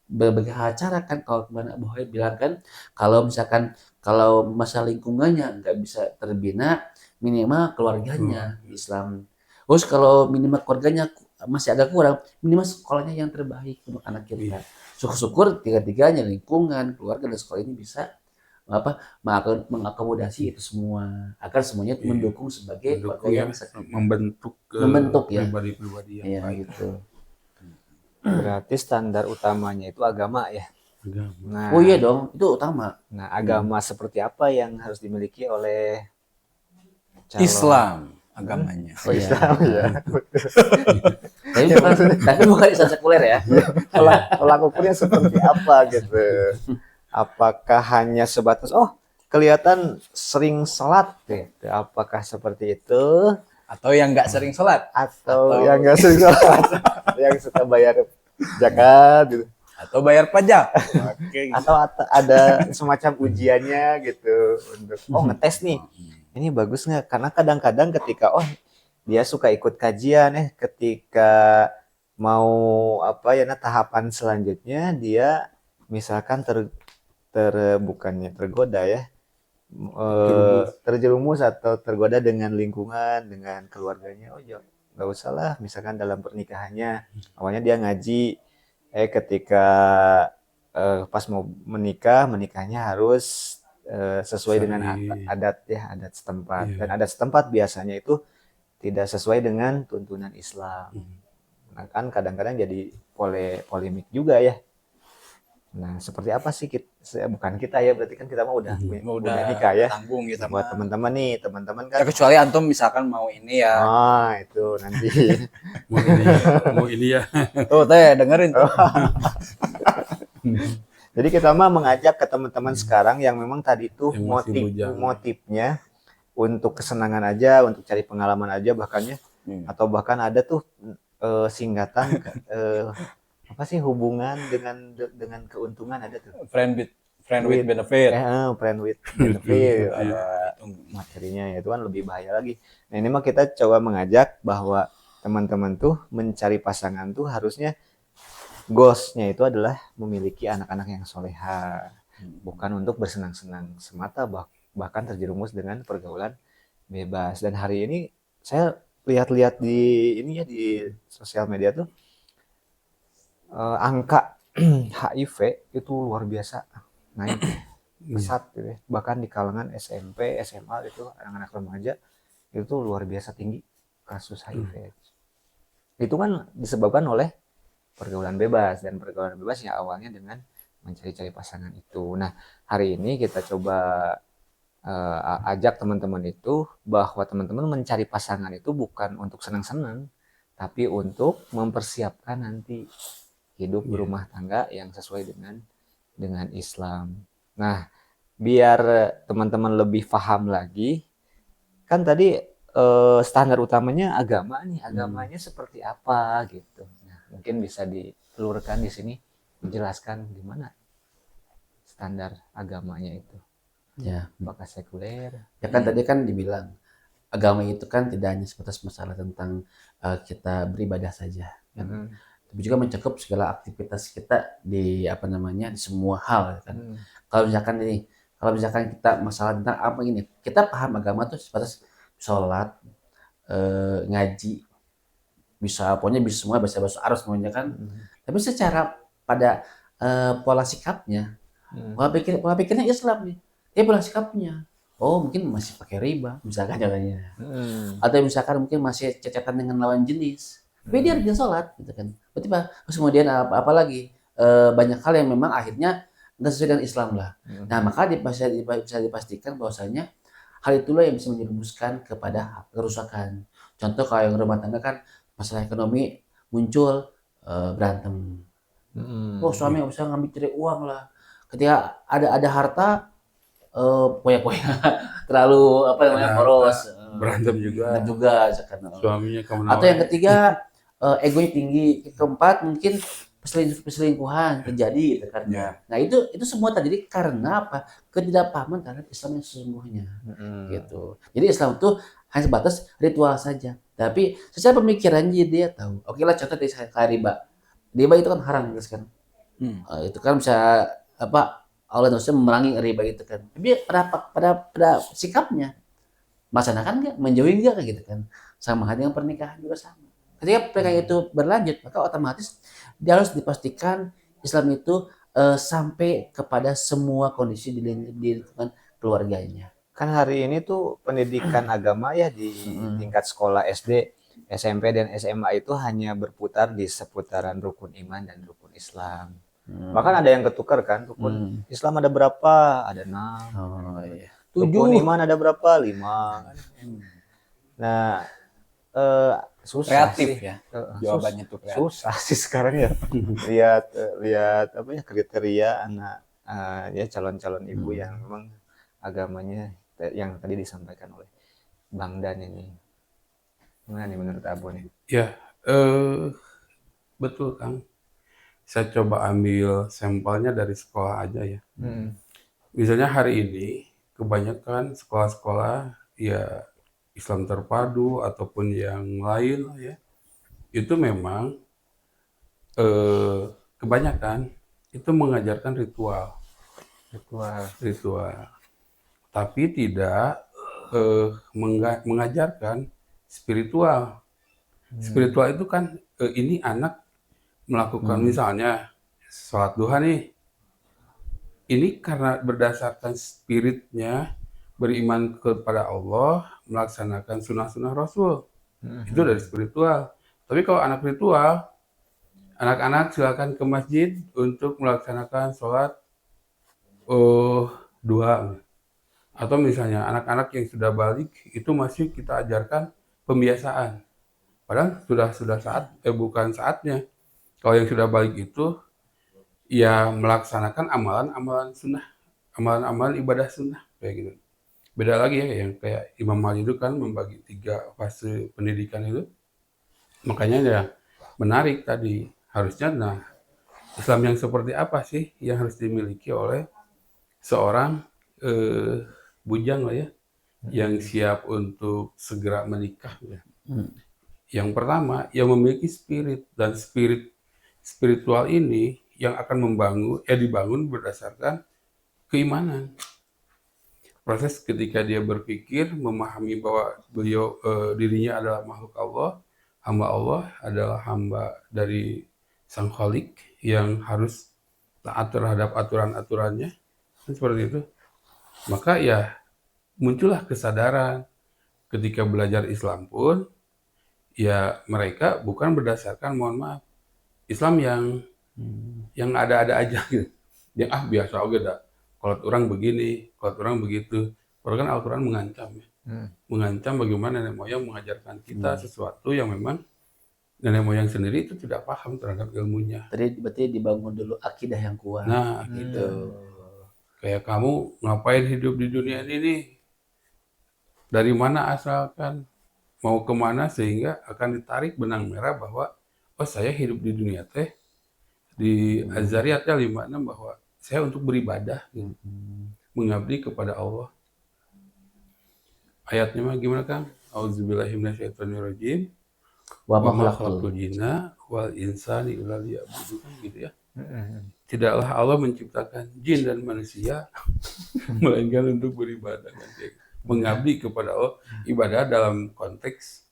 berbagai cara kan kalau kemana Abu Hurairah bilang kan, kalau misalkan kalau masa lingkungannya nggak bisa terbina, minimal keluarganya Islam. Terus kalau minimal keluarganya masih agak kurang, minimal sekolahnya yang terbaik untuk anak kita. Syukur-syukur tiga-tiganya, lingkungan, keluarga dan sekolah ini bisa mengakomodasi itu semua agar semuanya mendukung sebagai keluarga yang membentuk ya pribadi yang baik. gitu. Berarti standar utamanya itu agama ya. Nah, Oh iya dong, itu utama. Nah, agama seperti apa yang harus dimiliki oleh calon? Islam agamanya. Oh iya. Islam ya. Tapi bukan Islam sekuler ya. Tolak ukurnya seperti apa gitu? Apakah hanya sebatas kelihatan sering sholat gitu? Apakah seperti itu? Atau yang nggak sering sholat? Atau yang nggak sering sholat? Yang suka bayar zakat gitu? Atau bayar pajak? Oke. Atau ada semacam ujiannya gitu untuk ngetes nih, ini bagus nggak? Karena kadang-kadang ketika dia suka ikut kajian, ketika mau tahapan selanjutnya dia misalkan bukannya tergoda ya, terjerumus atau tergoda dengan lingkungan, dengan keluarganya. Nggak usah lah, misalkan dalam pernikahannya awalnya dia ngaji, ketika pas mau menikahnya harus sesuai dengan adat setempat. Dan adat setempat biasanya itu tidak sesuai dengan tuntunan Islam. Nah kan kadang-kadang jadi polemik juga ya. Nah seperti apa sih bukan kita ya, berarti kan kita mah udah nikah ya. Tanggung gitu. Buat teman-teman kan. Ya, kecuali antum misalkan mau ini ya. Itu nanti. mau ini ya. Tuh teh dengerin tuh. Jadi kita mah mengajak ke teman-teman sekarang yang memang tadi tuh Yang masih bujang. motifnya untuk kesenangan aja, untuk cari pengalaman aja, bahkannya atau bahkan ada tuh singkatan apa sih, hubungan dengan keuntungan ada tuh. Friend with benefit. Friend with benefit, Iya. ada materinya ya, itu kan lebih bahaya lagi. Nah ini mah kita coba mengajak bahwa teman-teman tuh mencari pasangan tuh harusnya goalsnya itu adalah memiliki anak-anak yang soleha, bukan untuk bersenang-senang semata, bahkan terjerumus dengan pergaulan bebas. Dan hari ini saya lihat-lihat di ini ya, di sosial media tuh angka HIV itu luar biasa naik pesat gitu ya. Bahkan di kalangan SMP, SMA itu anak-anak remaja itu luar biasa tinggi kasus HIV. Itu kan disebabkan oleh pergaulan bebas, dan pergaulan bebas yang awalnya dengan mencari-cari pasangan itu. Nah, hari ini kita coba ajak teman-teman itu bahwa teman-teman mencari pasangan itu bukan untuk senang-senang, tapi untuk mempersiapkan nanti hidup berumah tangga yang sesuai dengan Islam. Nah, biar teman-teman lebih paham lagi, kan tadi standar utamanya agama nih, agamanya seperti apa gitu. Nah, mungkin bisa ditelurkan di sini, menjelaskan gimana standar agamanya itu. Ya, Apakah sekuler? ya kan tadi kan dibilang agama itu kan tidak hanya sebatas masalah tentang kita beribadah saja, kan? Tapi juga mencakup segala aktivitas kita di apa namanya, di semua hal kan. Kalau misalkan kita masalah tentang apa ini, kita paham agama tuh sebatas sholat, ngaji, bisa pokoknya bisa semua, bahasa Arab semuanya kan. Tapi secara pada pola sikapnya, pola pikirnya Islam nih. Dia pola sikapnya. Oh, mungkin masih pakai riba, misalkan contohnya. Atau misalkan mungkin masih cecetan dengan lawan jenis. Tapi dia rajin sholat gitu kan. Berarti terus kemudian apa lagi? Banyak hal yang memang akhirnya nggak sesuai dengan Islam lah. Nah, maka bisa dipastikan bahwasanya hal itulah yang bisa menjerumuskan kepada kerusakan. Contoh kalau yang rumah tangga kan masalah ekonomi muncul, berantem. Oh, suami nggak bisa ngambil cari uang lah. Ketika ada harta, poya-poya terlalu apa namanya, boros, Berantem juga. Sekarang. Suaminya Atau yang ketiga, egonya tinggi. Yang keempat mungkin perselingkuhan terjadi gitu kan. Nah itu semua terjadi karena apa? Ketidakpahaman terhadap Islam yang sesungguhnya gitu. Jadi Islam itu hanya sebatas ritual saja, tapi secara pemikiran dia tahu. Oke lah, contoh dari kayak riba itu kan haram gitu kan. Itu kan bisa apa, Allah harusnya memerangi riba itu kan. Tapi pada sikapnya melaksanakan nggak, menjauhi nggak gitu kan. Sama halnya dengan pernikahan juga sama. Ketika pernikahan itu berlanjut, maka otomatis dia harus dipastikan Islam itu sampai kepada semua kondisi di lingkungan keluarganya. Kan hari ini tuh pendidikan agama ya di tingkat sekolah SD, SMP, dan SMA itu hanya berputar di seputaran rukun iman dan rukun Islam. Bahkan ada yang ketukar kan, rukun Islam ada berapa? Ada 6. Oh iya. Rukun iman ada berapa? 5. Nah, susah Kreatif sih. ya. Jawabannya tuh kreatif. Susah sih sekarang ya. lihat apa ya, kriteria anak ya calon-calon ibu yang memang agamanya yang tadi disampaikan oleh Bang Dan ini. Gimana nih menurut Abu nih? Ya, betul Kang. Saya coba ambil sampelnya dari sekolah aja ya. Misalnya hari ini kebanyakan sekolah-sekolah ya Islam terpadu ataupun yang lain lah ya, itu memang kebanyakan itu mengajarkan ritual, tapi tidak mengajarkan spiritual. Spiritual itu kan ini anak melakukan misalnya sholat duha nih, ini karena berdasarkan spiritnya beriman kepada Allah, melaksanakan sunnah-sunnah Rasul. Itu dari spiritual. Tapi kalau anak ritual, anak-anak silakan ke masjid untuk melaksanakan sholat duha. Atau misalnya anak-anak yang sudah balik itu masih kita ajarkan pembiasaan. Padahal bukan saatnya. Kalau yang sudah balik itu ya melaksanakan amalan-amalan sunnah, amalan-amalan ibadah sunnah kayak gitu. Beda lagi ya, yang kayak Imam Ali itu kan membagi 3 fase pendidikan itu. Makanya ya menarik tadi, harusnya nah Islam yang seperti apa sih yang harus dimiliki oleh seorang bujang lah ya, yang siap untuk segera menikah ya. Hmm. Yang pertama, yang memiliki spirit, dan spiritual ini yang akan dibangun berdasarkan keimanan. Proses ketika dia berpikir, memahami bahwa dirinya adalah makhluk Allah, hamba Allah adalah hamba dari Sang Khalik yang harus taat terhadap aturan-aturannya, kan seperti itu. Maka ya muncullah kesadaran ketika belajar Islam pun, ya mereka bukan berdasarkan, mohon maaf, Islam yang ada-ada aja gitu. Yang biasa oke dah. Kalau orang begini, kalau orang begitu. Padahal kan Al-Quran mengancam ya. Mengancam bagaimana nenek moyang mengajarkan kita sesuatu yang memang nenek moyang sendiri itu tidak paham terhadap ilmunya. Tadi berarti dibangun dulu akidah yang kuat. Nah, gitu. Kayak kamu ngapain hidup di dunia ini nih? Dari mana asalkan? Mau kemana sehingga akan ditarik benang merah bahwa oh saya hidup di dunia teh di Az-Zariyatnya 56 bahwa saya untuk beribadah, mengabdi kepada Allah. Ayatnya mah gimana Kang? Auzubillahi minasyaitonirrajim. Wa Wa ma ma khalaqtul khalaqtul jinna wal insani illa liya'budun, gitu ya. Tidaklah Allah menciptakan jin dan manusia melainkan untuk beribadah, mengabdi kepada Allah. Ibadah dalam konteks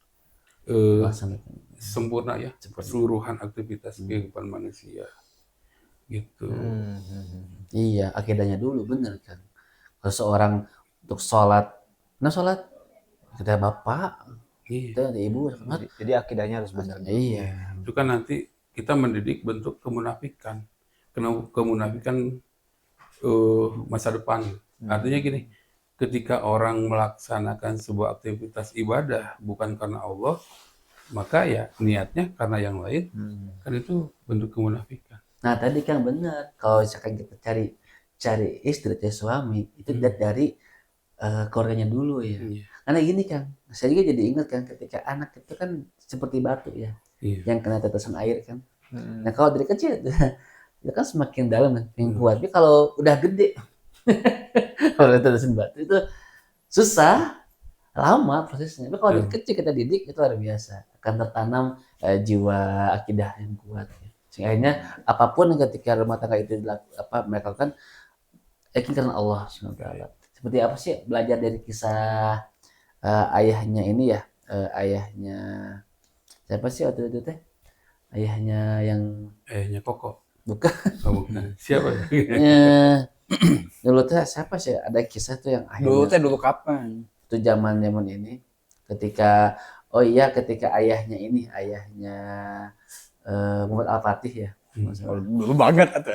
sempurna ya, keseluruhan aktivitas kehidupan manusia gitu. Iya, akidahnya dulu bener kan. Kalau seorang untuk sholat, nah sholat kita bapak, Iya. kita ada ibu sangat. Jadi akidahnya harus benar. Iya. Itu kan nanti kita mendidik bentuk kemunafikan. Kemunafikan masa depan. Artinya gini, ketika orang melaksanakan sebuah aktivitas ibadah bukan karena Allah, maka ya niatnya karena yang lain, kan itu bentuk kemunafikan. Nah tadi kan bener, kalau misalkan kita cari istri, cari suami, itu dari keluarganya dulu ya. Iya. Karena gini kan, saya juga jadi ingat kan ketika anak itu kan seperti batu ya, yang kena tetesan air kan. Nah kalau dari kecil itu kan semakin dalam kan, yang kuat. Tapi kalau udah gede, kalau tetesan batu itu susah, lama prosesnya. Tapi kalau dari kecil kita didik itu luar biasa, akan tertanam jiwa akidah yang kuat. Ya. Sehingga akhirnya apapun ketika rumah tangga itu mereka lakukan, yakin karena Allah SWT. Seperti apa sih belajar dari kisah ayahnya ini ya, ayahnya siapa sih waktu itu teh? Ayahnya Koko. bukan. Oh, bukan. Siapa ya? Dulu tuh siapa sih? Ada kisah tuh yang ayahnya. Dulu kapan? Itu zaman ini ketika ayahnya Muhammad Al-Fatih ya. Dulu banget atau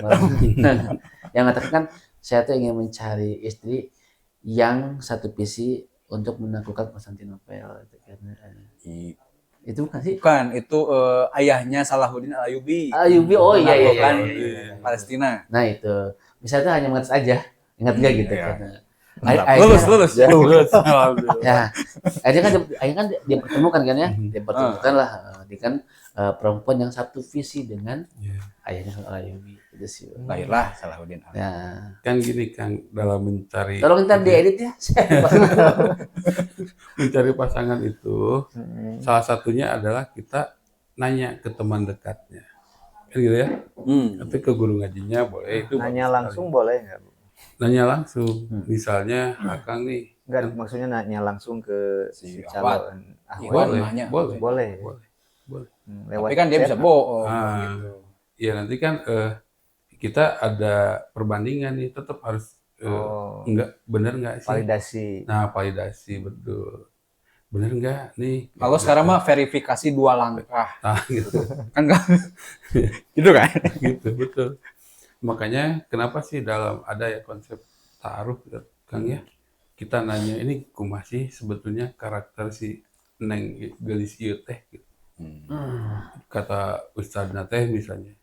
Yang mengatakan saya tuh ingin mencari istri yang satu visi untuk menaklukkan Konstantinopel itu karena itu bukan sih? Bukan, itu ayahnya Salahuddin Al-Ayyubi. Ayyubi, oh iya. Palestina. Nah itu, misalnya hanya mengatas aja, ingat nggak gitu Iya. kan? Lulus. Ya, akhirnya kan dia pertemukan kan ya, dia pertemukan lah, dia kan perempuan yang satu visi dengan ayahnya Al-Ayyubi itu sih. Lahirlah Salahuddin Al-Ayyubi. Ya, kan gini Kang, dalam mencari tolong ntar diedit ya. mencari pasangan itu salah satunya adalah kita nanya ke teman dekatnya, kan gitu ya. Tapi ke guru ngajinya boleh, itu Nanya bagus langsung sekali. boleh nggak, Bu? Nanya langsung, misalnya Akang nih, Enggak, maksudnya nanya langsung ke Si calon Iwan boleh, nanya. boleh. Boleh. Tapi kan dia bisa bohong. Ah, Gitu. ya nanti kan kita ada perbandingan nih, tetap harus bener nggak sih? Validasi. Nah, validasi betul. Bener nggak nih? Kalau sekarang mah verifikasi 2 langkah. Nah, gitu. Kan enggak? Gitu kan? Gitu, betul. Makanya kenapa sih dalam ada ya konsep ta'aruf gitu, Kang ya? Kita nanya ini kumaha sih sebetulnya karakter si Neng gelis ieu teh gitu. Kata Ustadzna teh misalnya.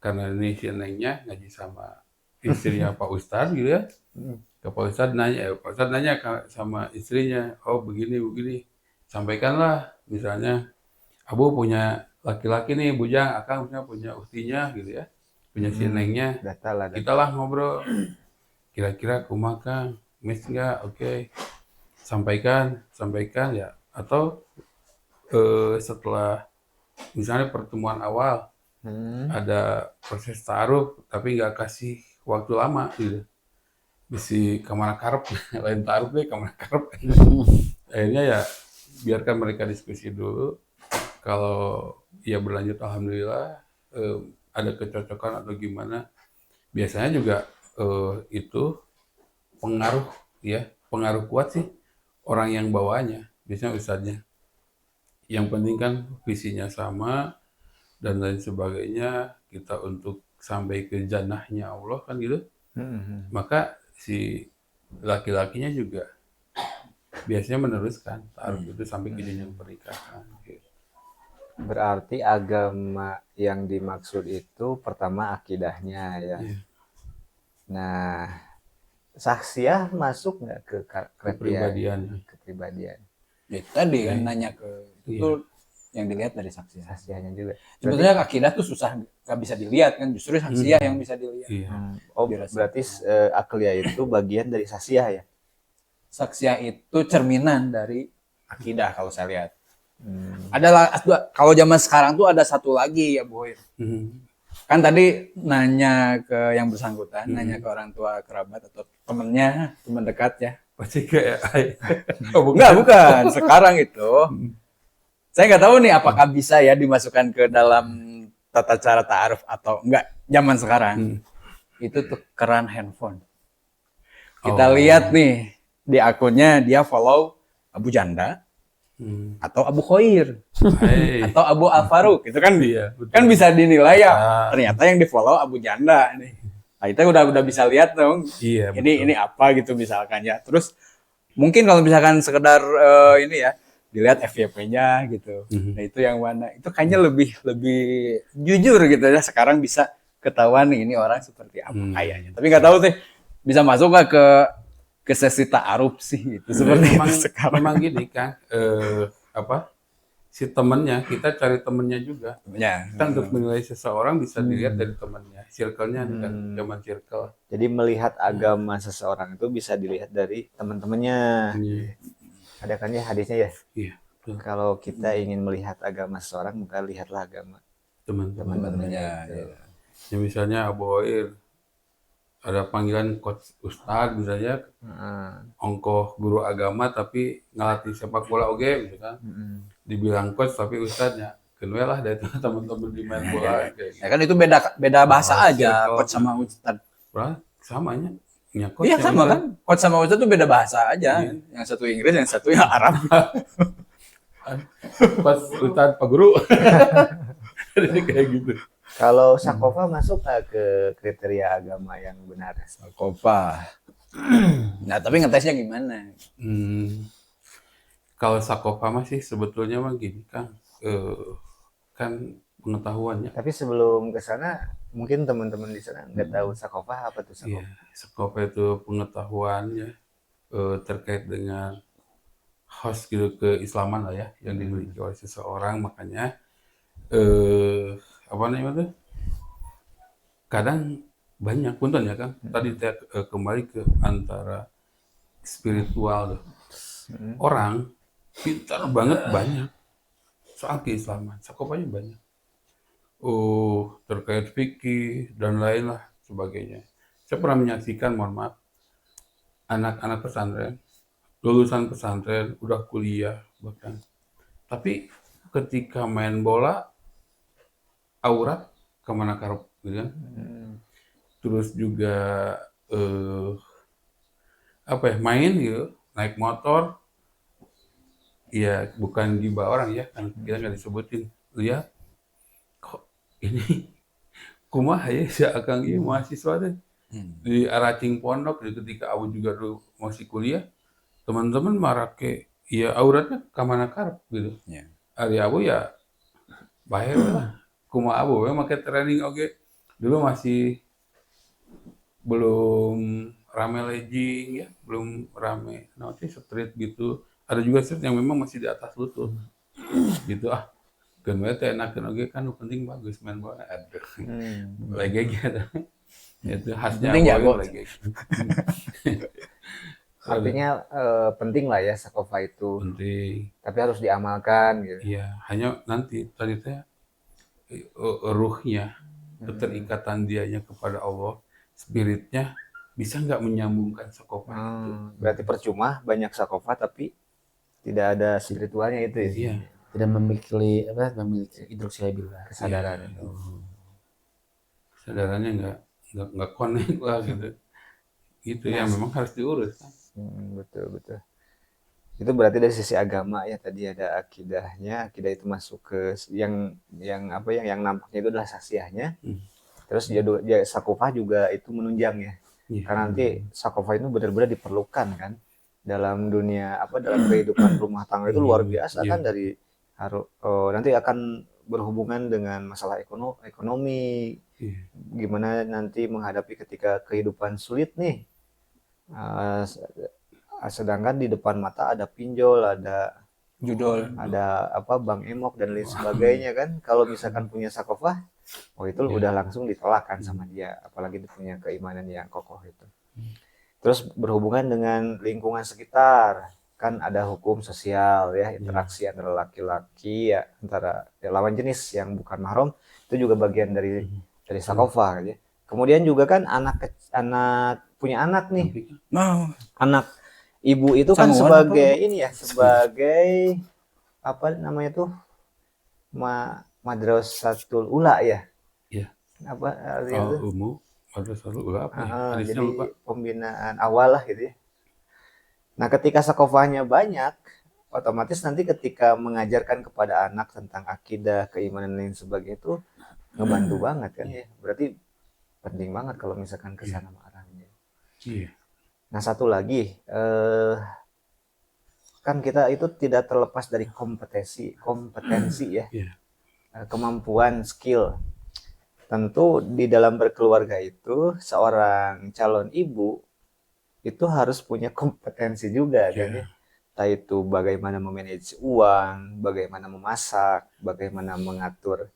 Karena ini si Nengnya ngaji sama istrinya Pak Ustadz gitu ya. Ke Pak Ustadz nanya sama istrinya, oh begini. Sampaikanlah misalnya Abu punya laki-laki nih bujang, akang punya uktinya gitu ya, punya si nengnya. Data lah. Kita lah ngobrol, kira-kira kumaha Kang, mes nggak? Oke, sampaikan ya. Atau setelah misalnya pertemuan awal ada proses taruh, tapi nggak kasih waktu lama gitu. Bisi kamar karep, lain taruh deh kamar karep. Akhirnya ya biarkan mereka diskusi dulu. Kalau ya berlanjut alhamdulillah ada kecocokan atau gimana. Biasanya juga itu pengaruh ya, pengaruh kuat sih orang yang bawanya, biasanya ustadznya. Yang penting kan visinya sama dan lain sebagainya, kita untuk sampai ke jannahnya Allah kan gitu. Maka si laki-lakinya juga biasanya meneruskan taruh itu sampai ke jenjang pernikahan. Gitu. Berarti agama yang dimaksud itu pertama akidahnya ya. Iya. Nah, saksiah masuk nggak ke Kepribadian. kepribadian? Ya, tadi kan nanya ke Iya. itu yang dilihat dari saksiah. Saksiahnya juga. Sebetulnya akidah tuh susah nggak bisa dilihat kan, justru saksiah yang bisa dilihat. Iya. Oh, Dirasa. berarti akliyah itu bagian dari saksiah ya? Saksiah itu cerminan dari akidah kalau saya lihat. Adalah kalau zaman sekarang tuh ada satu lagi ya Boy. Kan tadi nanya ke yang bersangkutan, nanya ke orang tua kerabat atau temennya, teman dekat ya. Pasti kayak Bukan. Sekarang itu saya nggak tahu nih apakah bisa ya dimasukkan ke dalam tata cara ta'aruf atau enggak zaman sekarang. Itu tukeran handphone. Kita lihat nih di akunnya dia follow Abu Janda atau Abu Khoir atau Abu Al Faruq itu kan Iya, betul. kan bisa dinilai ya ternyata yang di follow Abu Janda nih. Nah, kita udah bisa lihat dong. Iya, Ini apa gitu misalkan ya. Terus mungkin kalau misalkan sekedar ini ya dilihat FYP-nya gitu. Nah, itu yang mana? Itu kayaknya lebih jujur gitu ya. Sekarang bisa ketahuan nih ini orang seperti apa kayaknya. Tapi nggak tahu sih bisa masuk nggak ke sesi ta'aruf sih gitu. Seperti memang, itu sekarang. memang gini kan si temennya, kita cari temennya juga. Ya. Kan untuk menilai seseorang bisa dilihat dari temannya, circle-nya kan, zaman circle. Jadi melihat agama seseorang itu bisa dilihat dari teman-temannya. Iya. Ada kan ya hadisnya ya? Iya, betul. Kalau kita ingin melihat agama seseorang, maka lihatlah agama Teman-teman. teman-temannya. Ya. Gitu. Ya, misalnya Abu Hoir, ada panggilan coach ustad misalnya, ongkoh guru agama tapi ngelatih sepak bola oge gitu kan. Dibilang coach tapi ustadnya kenal lah dari teman-teman di main bola kayak gitu. Ya kan itu beda bahasa aja coach sama ustad. Samanya. Ya, coach Iya yang sama bener. kan. Coach sama ustad tuh beda bahasa aja. Yang satu Inggris, yang satu ya Arab. Coach ustad Pak Guru. Jadi kayak gitu. Kalau sakofa masuk nggak ke kriteria agama yang benar? Sakofa. Nah tapi ngetesnya gimana? Kalau sakofa masih sebetulnya mah gini Kang, kan pengetahuannya. Tapi sebelum ke sana, mungkin teman-teman di sana nggak tahu sakofa apa tuh sakofa. Iya, sakofa itu pengetahuannya terkait dengan host gitu keislaman lah ya yang dimiliki oleh seseorang, makanya apa namanya tuh? Kadang banyak punten ya Kang. Tadi saya kembali ke antara spiritual tuh. Orang pintar banget banyak soal keislaman, sakopanya banyak. Terkait fikih dan lain lah sebagainya. Saya pernah menyaksikan, mohon maaf, anak-anak pesantren, lulusan pesantren, udah kuliah bahkan. Tapi ketika main bola, aurat kemana karep gitu kan. Terus juga apa ya, main gitu, naik motor, ya bukan gibah orang ya, kan kita nggak disebutin. Lihat, kok ini kumaha ya si akang ieu mahasiswa teh di aracing pondok ketika Abu juga dulu masih kuliah, teman-teman marake ya auratnya kemana karep gitu. Ya. Ari Abu ya bae lah. Kumaha Abu we make training oge. Dulu masih belum rame legging ya, belum rame street gitu. Ada juga street yang memang masih di atas lutut. Gitu Kedua teh enakeun oge kan nu penting bagus main bola. Aduh. Lege gitu. Itu khasnya Penting Abah jago. lege. Artinya penting lah ya sakofa itu, Penting. tapi harus diamalkan gitu. Iya, hanya nanti tadi teh ruhnya, keterikatan dianya kepada Allah, spiritnya bisa nggak menyambungkan sakofa itu. Berarti percuma banyak sakofa tapi tidak ada spiritualnya itu ya. Iya. Tidak memiliki hidroksiabil. Kesadaran. Kesadarannya nggak connect lah gitu. Gitu ya memang harus diurus kan. Betul betul. Itu berarti dari sisi agama ya, tadi ada akidahnya, akidah itu masuk ke yang apa yang nampaknya itu adalah saksiahnya. Terus sakofah juga itu menunjang ya. Iya. Karena nanti sakofah itu benar-benar diperlukan kan dalam dunia dalam kehidupan rumah tangga itu luar biasa kan, dari nanti akan berhubungan dengan masalah ekonomi. Gimana nanti menghadapi ketika kehidupan sulit nih. Sedangkan di depan mata ada pinjol, ada Judul. ada bank emok dan lain sebagainya kan. Kalau misalkan punya sakofah, itu udah langsung ditolak kan sama dia, apalagi dia punya keimanan yang kokoh itu. Terus berhubungan dengan lingkungan sekitar, kan ada hukum sosial ya, interaksi antara laki-laki ya, antara lawan jenis yang bukan mahram, itu juga bagian dari sakofah ya. Kemudian juga kan anak punya anak nih, anak ibu itu kan sebagai ini ya, sebagai apa namanya tuh, madrasatul ula ya. Iya. Apa artinya itu? Madrasatul ula apa ya? Jadi pembinaan awal lah gitu ya. Nah, ketika sakofahnya banyak, otomatis nanti ketika mengajarkan kepada anak tentang akidah, keimanan dan lain sebagainya itu ngebantu banget kan ya. Berarti penting banget kalau misalkan ke sana arahnya. Iya. Nah, satu lagi, kan kita itu tidak terlepas dari kompetensi ya, kemampuan, skill. Tentu di dalam berkeluarga itu seorang calon ibu itu harus punya kompetensi juga kan ya. Entah itu bagaimana memanage uang, bagaimana memasak, bagaimana mengatur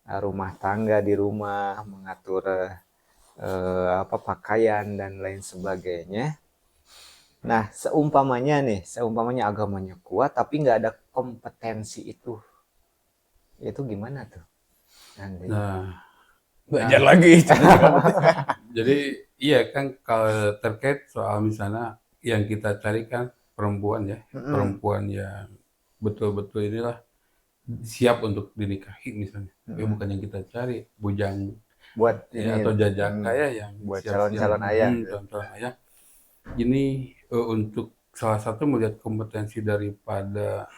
rumah tangga di rumah, mengatur pakaian dan lain sebagainya. Nah, seumpamanya agamanya kuat tapi nggak ada kompetensi itu gimana tuh nanti? Nah, belajar lagi. jadi iya kan, kalau terkait soal misalnya yang kita cari kan perempuan ya, perempuan yang betul-betul inilah siap untuk dinikahi misalnya. Bukan yang kita cari bujang buat ya, atau jajaka ya yang buat siap-siap. calon-calon ayah. Calon-calon ayah. Ini untuk salah satu melihat kompetensi daripada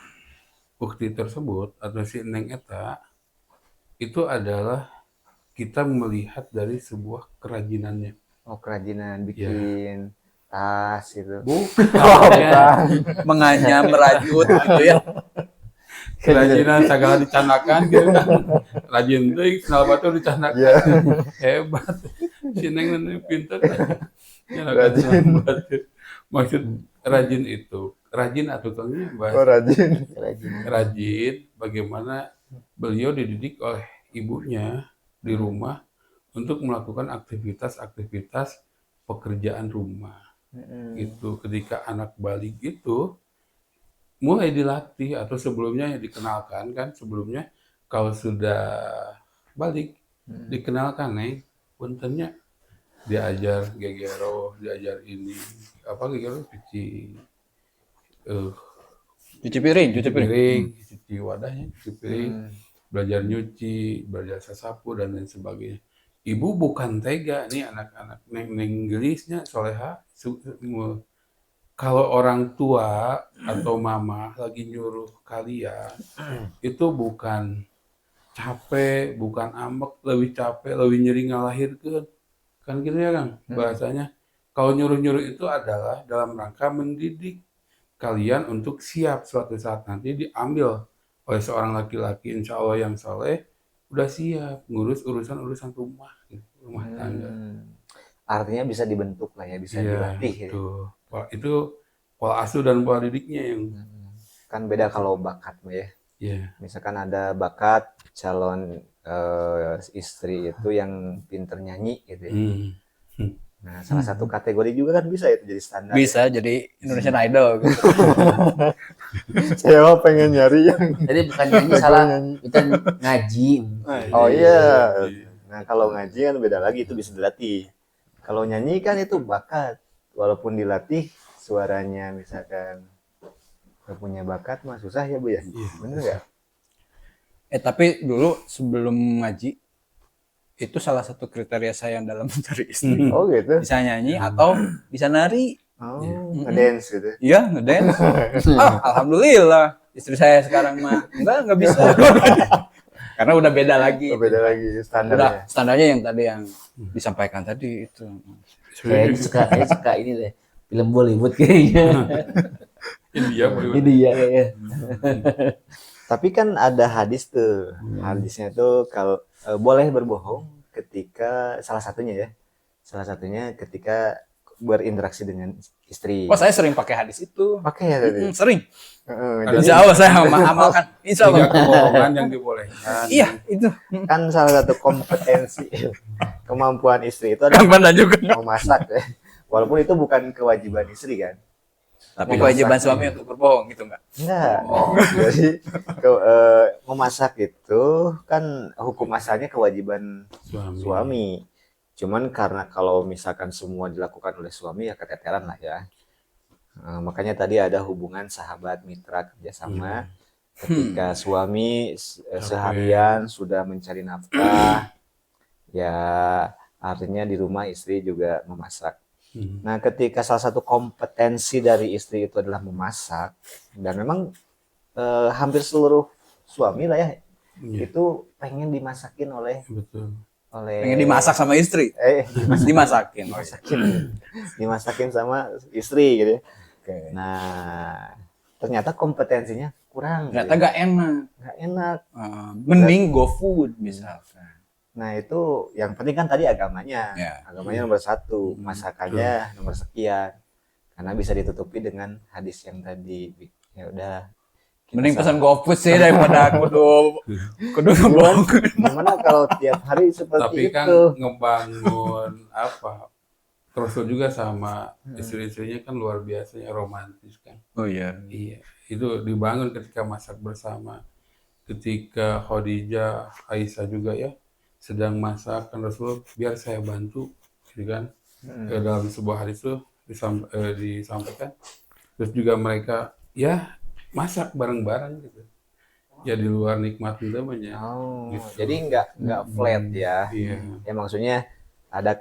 ukti tersebut atau si Neng Eta itu adalah kita melihat dari sebuah kerajinannya. Kerajinan bikin tas itu. Bukan. Menganyam, merajut gitu ya. Kerajinan segala dicanakan gitu kan. Rajin teh kenal batu dicanakan. Hebat. Si Neng Neng pinter. Rajin. Maksud rajin itu, rajin atau tukangnya rajin. Bagaimana beliau dididik oleh ibunya di rumah untuk melakukan aktivitas pekerjaan rumah. Itu ketika anak balik itu mulai dilatih atau sebelumnya yang dikenalkan kan, sebelumnya kalau sudah balik dikenalkan nih puntennya, diajar gegero, diajar ini apa gegero, cuci piring, cuci wadahnya, cuci piring, belajar nyuci, belajar sasapu dan lain sebagainya. Ibu bukan tega nih anak-anak neng gelisnya soleha. Kalau orang tua atau mama lagi nyuruh kalian itu bukan capek, bukan ambek, lebih capek, lebih nyeri ngalahirkeun. Kan gitu ya Kang bahasanya. Kalau nyuruh-nyuruh itu adalah dalam rangka mendidik kalian untuk siap suatu saat nanti diambil oleh seorang laki-laki insya Allah yang soleh, udah siap ngurus urusan rumah tangga. Artinya bisa dibentuk lah ya, bisa dilatih ya. Itu pola asuh dan pola didiknya yang kan beda kalau bakat ya. Iya. Misalkan ada bakat calon istri itu yang pinter nyanyi gitu ya. Hmm. Nah, salah satu kategori juga kan bisa itu jadi standar. Bisa jadi Indonesian Idol gitu. Saya mah pengen nyari yang Jadi bukan nyanyi salah, kita ngaji. oh iya. Nah, kalau ngaji kan beda lagi, itu bisa dilatih. Kalau nyanyi kan itu bakat. Walaupun dilatih suaranya misalkan nggak punya bakat mah susah ya Bu ya. Bener nggak? Tapi dulu sebelum ngaji itu salah satu kriteria saya dalam mencari istri. Oh gitu. Bisa nyanyi atau bisa nari. Oh, ngedance gitu. Iya, ngedance. Alhamdulillah. Istri saya sekarang mah enggak bisa. Karena udah beda lagi. Oh, beda lagi Udah standarnya. standarnya yang tadi yang disampaikan tadi itu. Kayaknya suka ini deh. Film Bollywood kayaknya. India boleh. Ini ya kayaknya. Tapi kan ada hadis tuh. Hadisnya tuh kalau boleh berbohong ketika salah satunya ya. Salah satunya ketika berinteraksi dengan istri. Oh, saya sering pakai hadis itu. Pakai ya tadi. Sering. Jadi Insya Allah saya amalkan. Insya Tiga Allah. kebohongan yang dibolehkan. Iya, itu. kan salah satu kompetensi kemampuan istri itu adalah Kapan juga. memasak ya. Walaupun itu bukan kewajiban istri kan. Tapi kewajiban suami untuk berbohong gitu enggak? Enggak. Jadi memasak itu kan hukum asalnya kewajiban suami. Cuman karena kalau misalkan semua dilakukan oleh suami ya keteteran lah ya. Makanya tadi ada hubungan sahabat mitra kerjasama. Ketika suami seharian sudah mencari nafkah, ya artinya di rumah istri juga memasak. Nah, ketika salah satu kompetensi dari istri itu adalah memasak, dan memang hampir seluruh suami lah ya, itu pengen dimasakin oleh Betul. Pengen dimasak sama istri. Dimasakin. dimasakin sama istri gitu. Oke. Nah, ternyata kompetensinya kurang. Ternyata nggak enak. Nggak enak. Mending go food misalkan. Nah, itu yang penting kan tadi agamanya. Ya. Agamanya nomor satu, masakannya nomor sekian. Karena bisa ditutupi dengan hadis yang tadi. Ya udah. Mending pesan GoFood sih daripada kudu ngebohong. Gimana kalau tiap hari seperti Tapi itu? kan ngebangun apa? Terus juga sama istri-istrinya kan luar biasanya romantis kan. Oh iya. Iya, itu dibangun ketika masak bersama. Ketika Khadijah, Aisyah juga ya sedang masak kan Rasul biar saya bantu, gitu kan. Dalam sebuah hadis itu disampaikan. Terus juga mereka ya masak bareng-bareng gitu. Ya di luar nikmat namanya. Oh, Gitu. jadi nggak flat ya. Iya. Ya maksudnya ada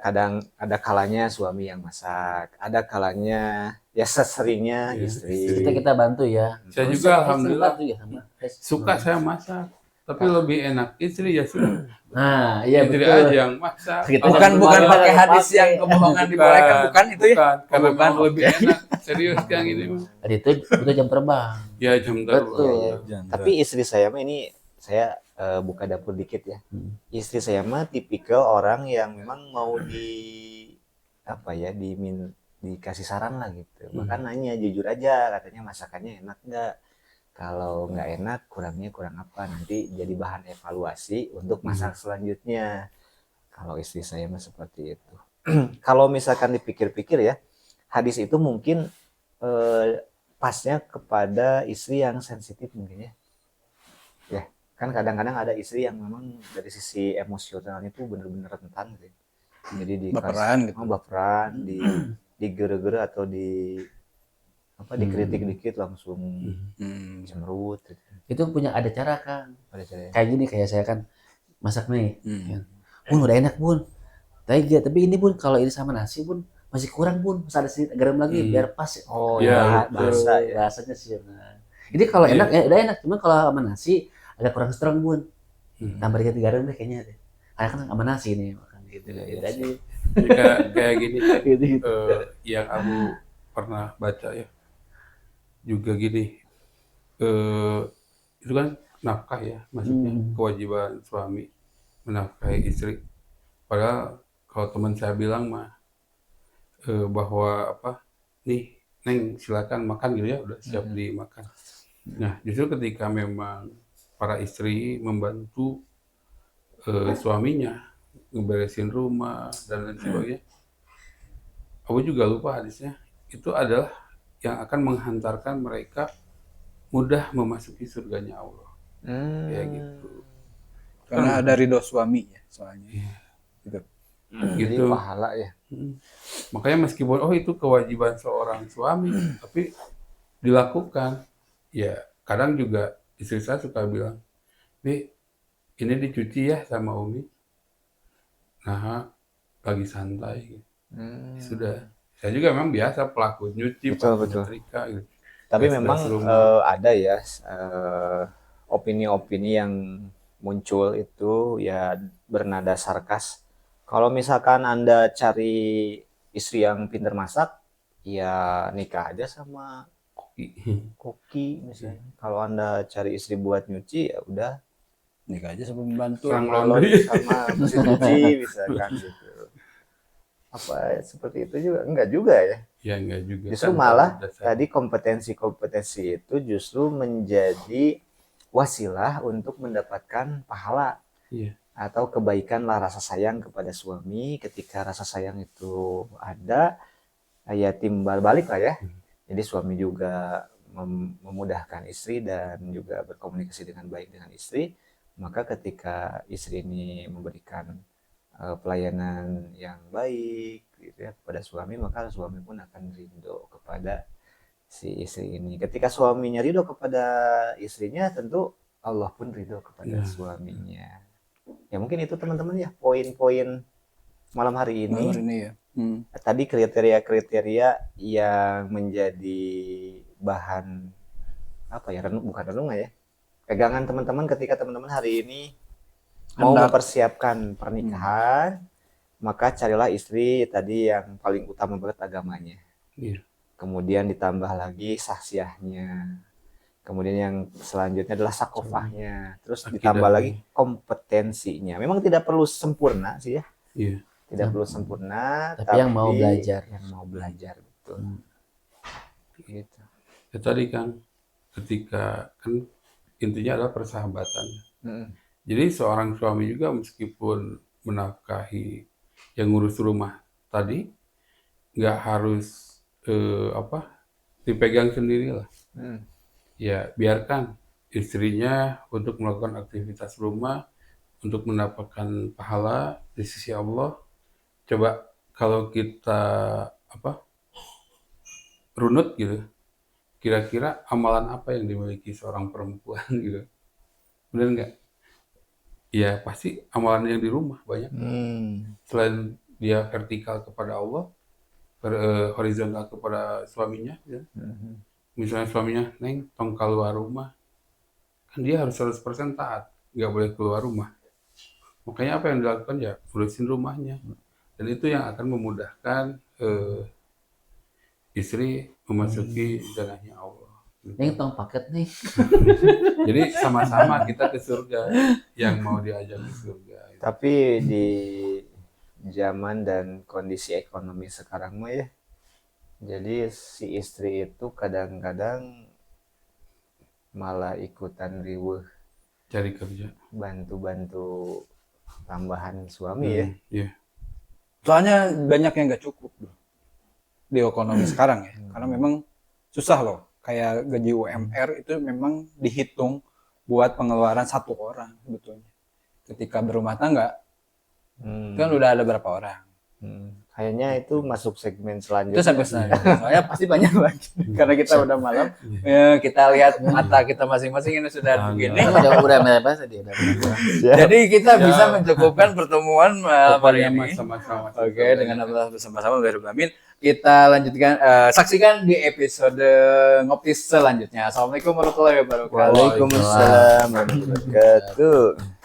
kalanya suami yang masak, ada kalanya ya seseringnya Iya, istri. Kita bantu ya. Saya juga alhamdulillah Bantu ya sama. suka saya masak. Tapi lebih enak istri ya sudah. Nah, iya Istri betul. aja yang masak. Kita Bukan Alhamdulillah. pakai hadis yang kebohongan dibolehkan, bukan itu ya? Bukan, karena Bukan. memang lebih enak. Serius yang ini mah. Tadi itu jam terbang. Ya jam terbang. Betul. Tapi istri saya mah ini saya buka dapur dikit ya. Istri saya mah tipikal orang yang memang mau dikasih saran lah gitu. Bahkan nanya jujur aja katanya masakannya enak nggak? Kalau nggak enak kurangnya kurang apa? Nanti jadi bahan evaluasi untuk masak selanjutnya. Kalau istri saya mah seperti itu. Kalau misalkan dipikir-pikir ya, hadis itu mungkin pasnya kepada istri yang sensitif mungkin ya. Ya, kan kadang-kadang ada istri yang memang dari sisi emosionalnya itu bener-bener rentan gitu. Jadi baperan, digere-gere atau dikritik dikit langsung cemberut gitu. Itu punya ada cara kan. Ada cara. Kayak gini kayak saya kan masak nih. Bun udah enak bun. Tapi ini bun kalau ini sama nasi bun masih kurang bun. Masih ada sedikit garam lagi biar pas. Oh Ya, bahasa ya. Bahasanya sih. Nah. Jadi kalau enak ya udah enak. Cuma kalau sama nasi agak kurang strong bun. Tambah dikit garam deh kayaknya deh. Karena kan sama nasi nih makan gitu. Gitu aja. Kayak gini Gitu. yang Abu pernah baca ya. Juga gini. Itu kan nafkah ya, maksudnya kewajiban suami menafkahi istri. Padahal kalau teman saya bilang mah bahwa nih Neng silakan makan gitu ya, udah siap dimakan. Nah justru ketika memang para istri membantu suaminya ngeberesin rumah dan lain sebagainya. Aku juga lupa hadisnya. Itu adalah yang akan menghantarkan mereka mudah memasuki surganya Allah. Kayak gitu. Karena ada ridho suami ya soalnya. Gitu. Jadi Gitu. pahala ya. Makanya meskipun itu kewajiban seorang suami, tapi dilakukan. Ya kadang juga istri saya suka bilang, Bi, ini dicuci ya sama Umi. Nah, lagi santai. Sudah. Saya juga memang biasa pelaku nyuci, Betul, pelaku betul. nyetrika gitu. Tapi Beres-beres memang rumah. ada ya opini-opini yang muncul itu ya bernada sarkas. Kalau misalkan Anda cari istri yang pintar masak, ya nikah aja sama koki misalnya. Kalau Anda cari istri buat nyuci, ya udah Nikah aja sama pembantu. Serang calon laundry. sama mesin cuci misalkan gitu. Apa seperti itu juga? Enggak juga ya. Ya enggak juga. Justru Kan malah dasar. tadi kompetensi-kompetensi itu justru menjadi wasilah untuk mendapatkan pahala Iya. atau kebaikan lah rasa sayang kepada suami. Ketika rasa sayang itu ada, ya timbal balik lah ya. Jadi suami juga memudahkan istri dan juga berkomunikasi dengan baik dengan istri. Maka ketika istri ini memberikan pelayanan yang baik gitu ya kepada suami, maka suami pun akan ridho kepada si istri ini. Ketika suaminya ridho kepada istrinya, tentu Allah pun ridho kepada suaminya. Ya mungkin itu teman-teman ya poin-poin malam hari ini. Malam ini ya. Tadi kriteria-kriteria yang menjadi bahan apa ya, bukan renungan ya, pegangan teman-teman ketika teman-teman hari ini mau mempersiapkan pernikahan, maka carilah istri tadi yang paling utama banget agamanya. Iya. Kemudian ditambah lagi sahsiahnya. Kemudian yang selanjutnya adalah sakofahnya. Terus ditambah lagi kompetensinya. Memang tidak perlu sempurna sih ya. Iya. Tidak perlu sempurna, Tapi yang mau belajar. Yang mau belajar, betul. Gitu. Ya, tadi kan ketika kan intinya adalah persahabatan. Jadi seorang suami juga meskipun menafkahi yang ngurus rumah tadi nggak harus dipegang sendiri lah. Ya biarkan istrinya untuk melakukan aktivitas rumah untuk mendapatkan pahala di sisi Allah. Coba kalau kita runut gitu, kira-kira amalan apa yang dimiliki seorang perempuan gitu, benar nggak? Ya pasti amalan yang di rumah banyak. Selain dia vertikal kepada Allah, horizontal kepada suaminya, ya. Misalnya suaminya, Neng, tong keluar rumah, kan dia harus 100% taat, nggak boleh keluar rumah. Makanya apa yang dilakukan ya urusin rumahnya, dan itu yang akan memudahkan istri memasuki jannahnya Allah. Ini tong paket nih. Jadi sama-sama kita ke surga, yang mau diajak ke surga. Tapi di zaman dan kondisi ekonomi sekarang mah ya, jadi si istri itu kadang-kadang malah ikutan riweuh Cari kerja. bantu-bantu tambahan suami ya. Iya. Soalnya banyak yang nggak cukup bro, di ekonomi sekarang ya. Karena memang susah loh. Kayak gaji UMR itu memang dihitung buat pengeluaran satu orang sebetulnya. Ketika berumah tangga, kan udah ada berapa orang. Kayaknya itu masuk segmen selanjutnya. Itu sampai selanjutnya. Soalnya pasti banyak lagi. Karena kita udah malam, ya, kita lihat mata kita masing-masing ini sudah begini. Udah bebas tadi. Jadi kita bisa mencukupkan pertemuan malam hari ini. Sama-sama. Oke, dengan Allah bersama-sama Amin. Kita lanjutkan, saksikan di episode ngopi selanjutnya. Assalamualaikum warahmatullahi wabarakatuh. Waalaikumsalam warahmatullahi wabarakatuh.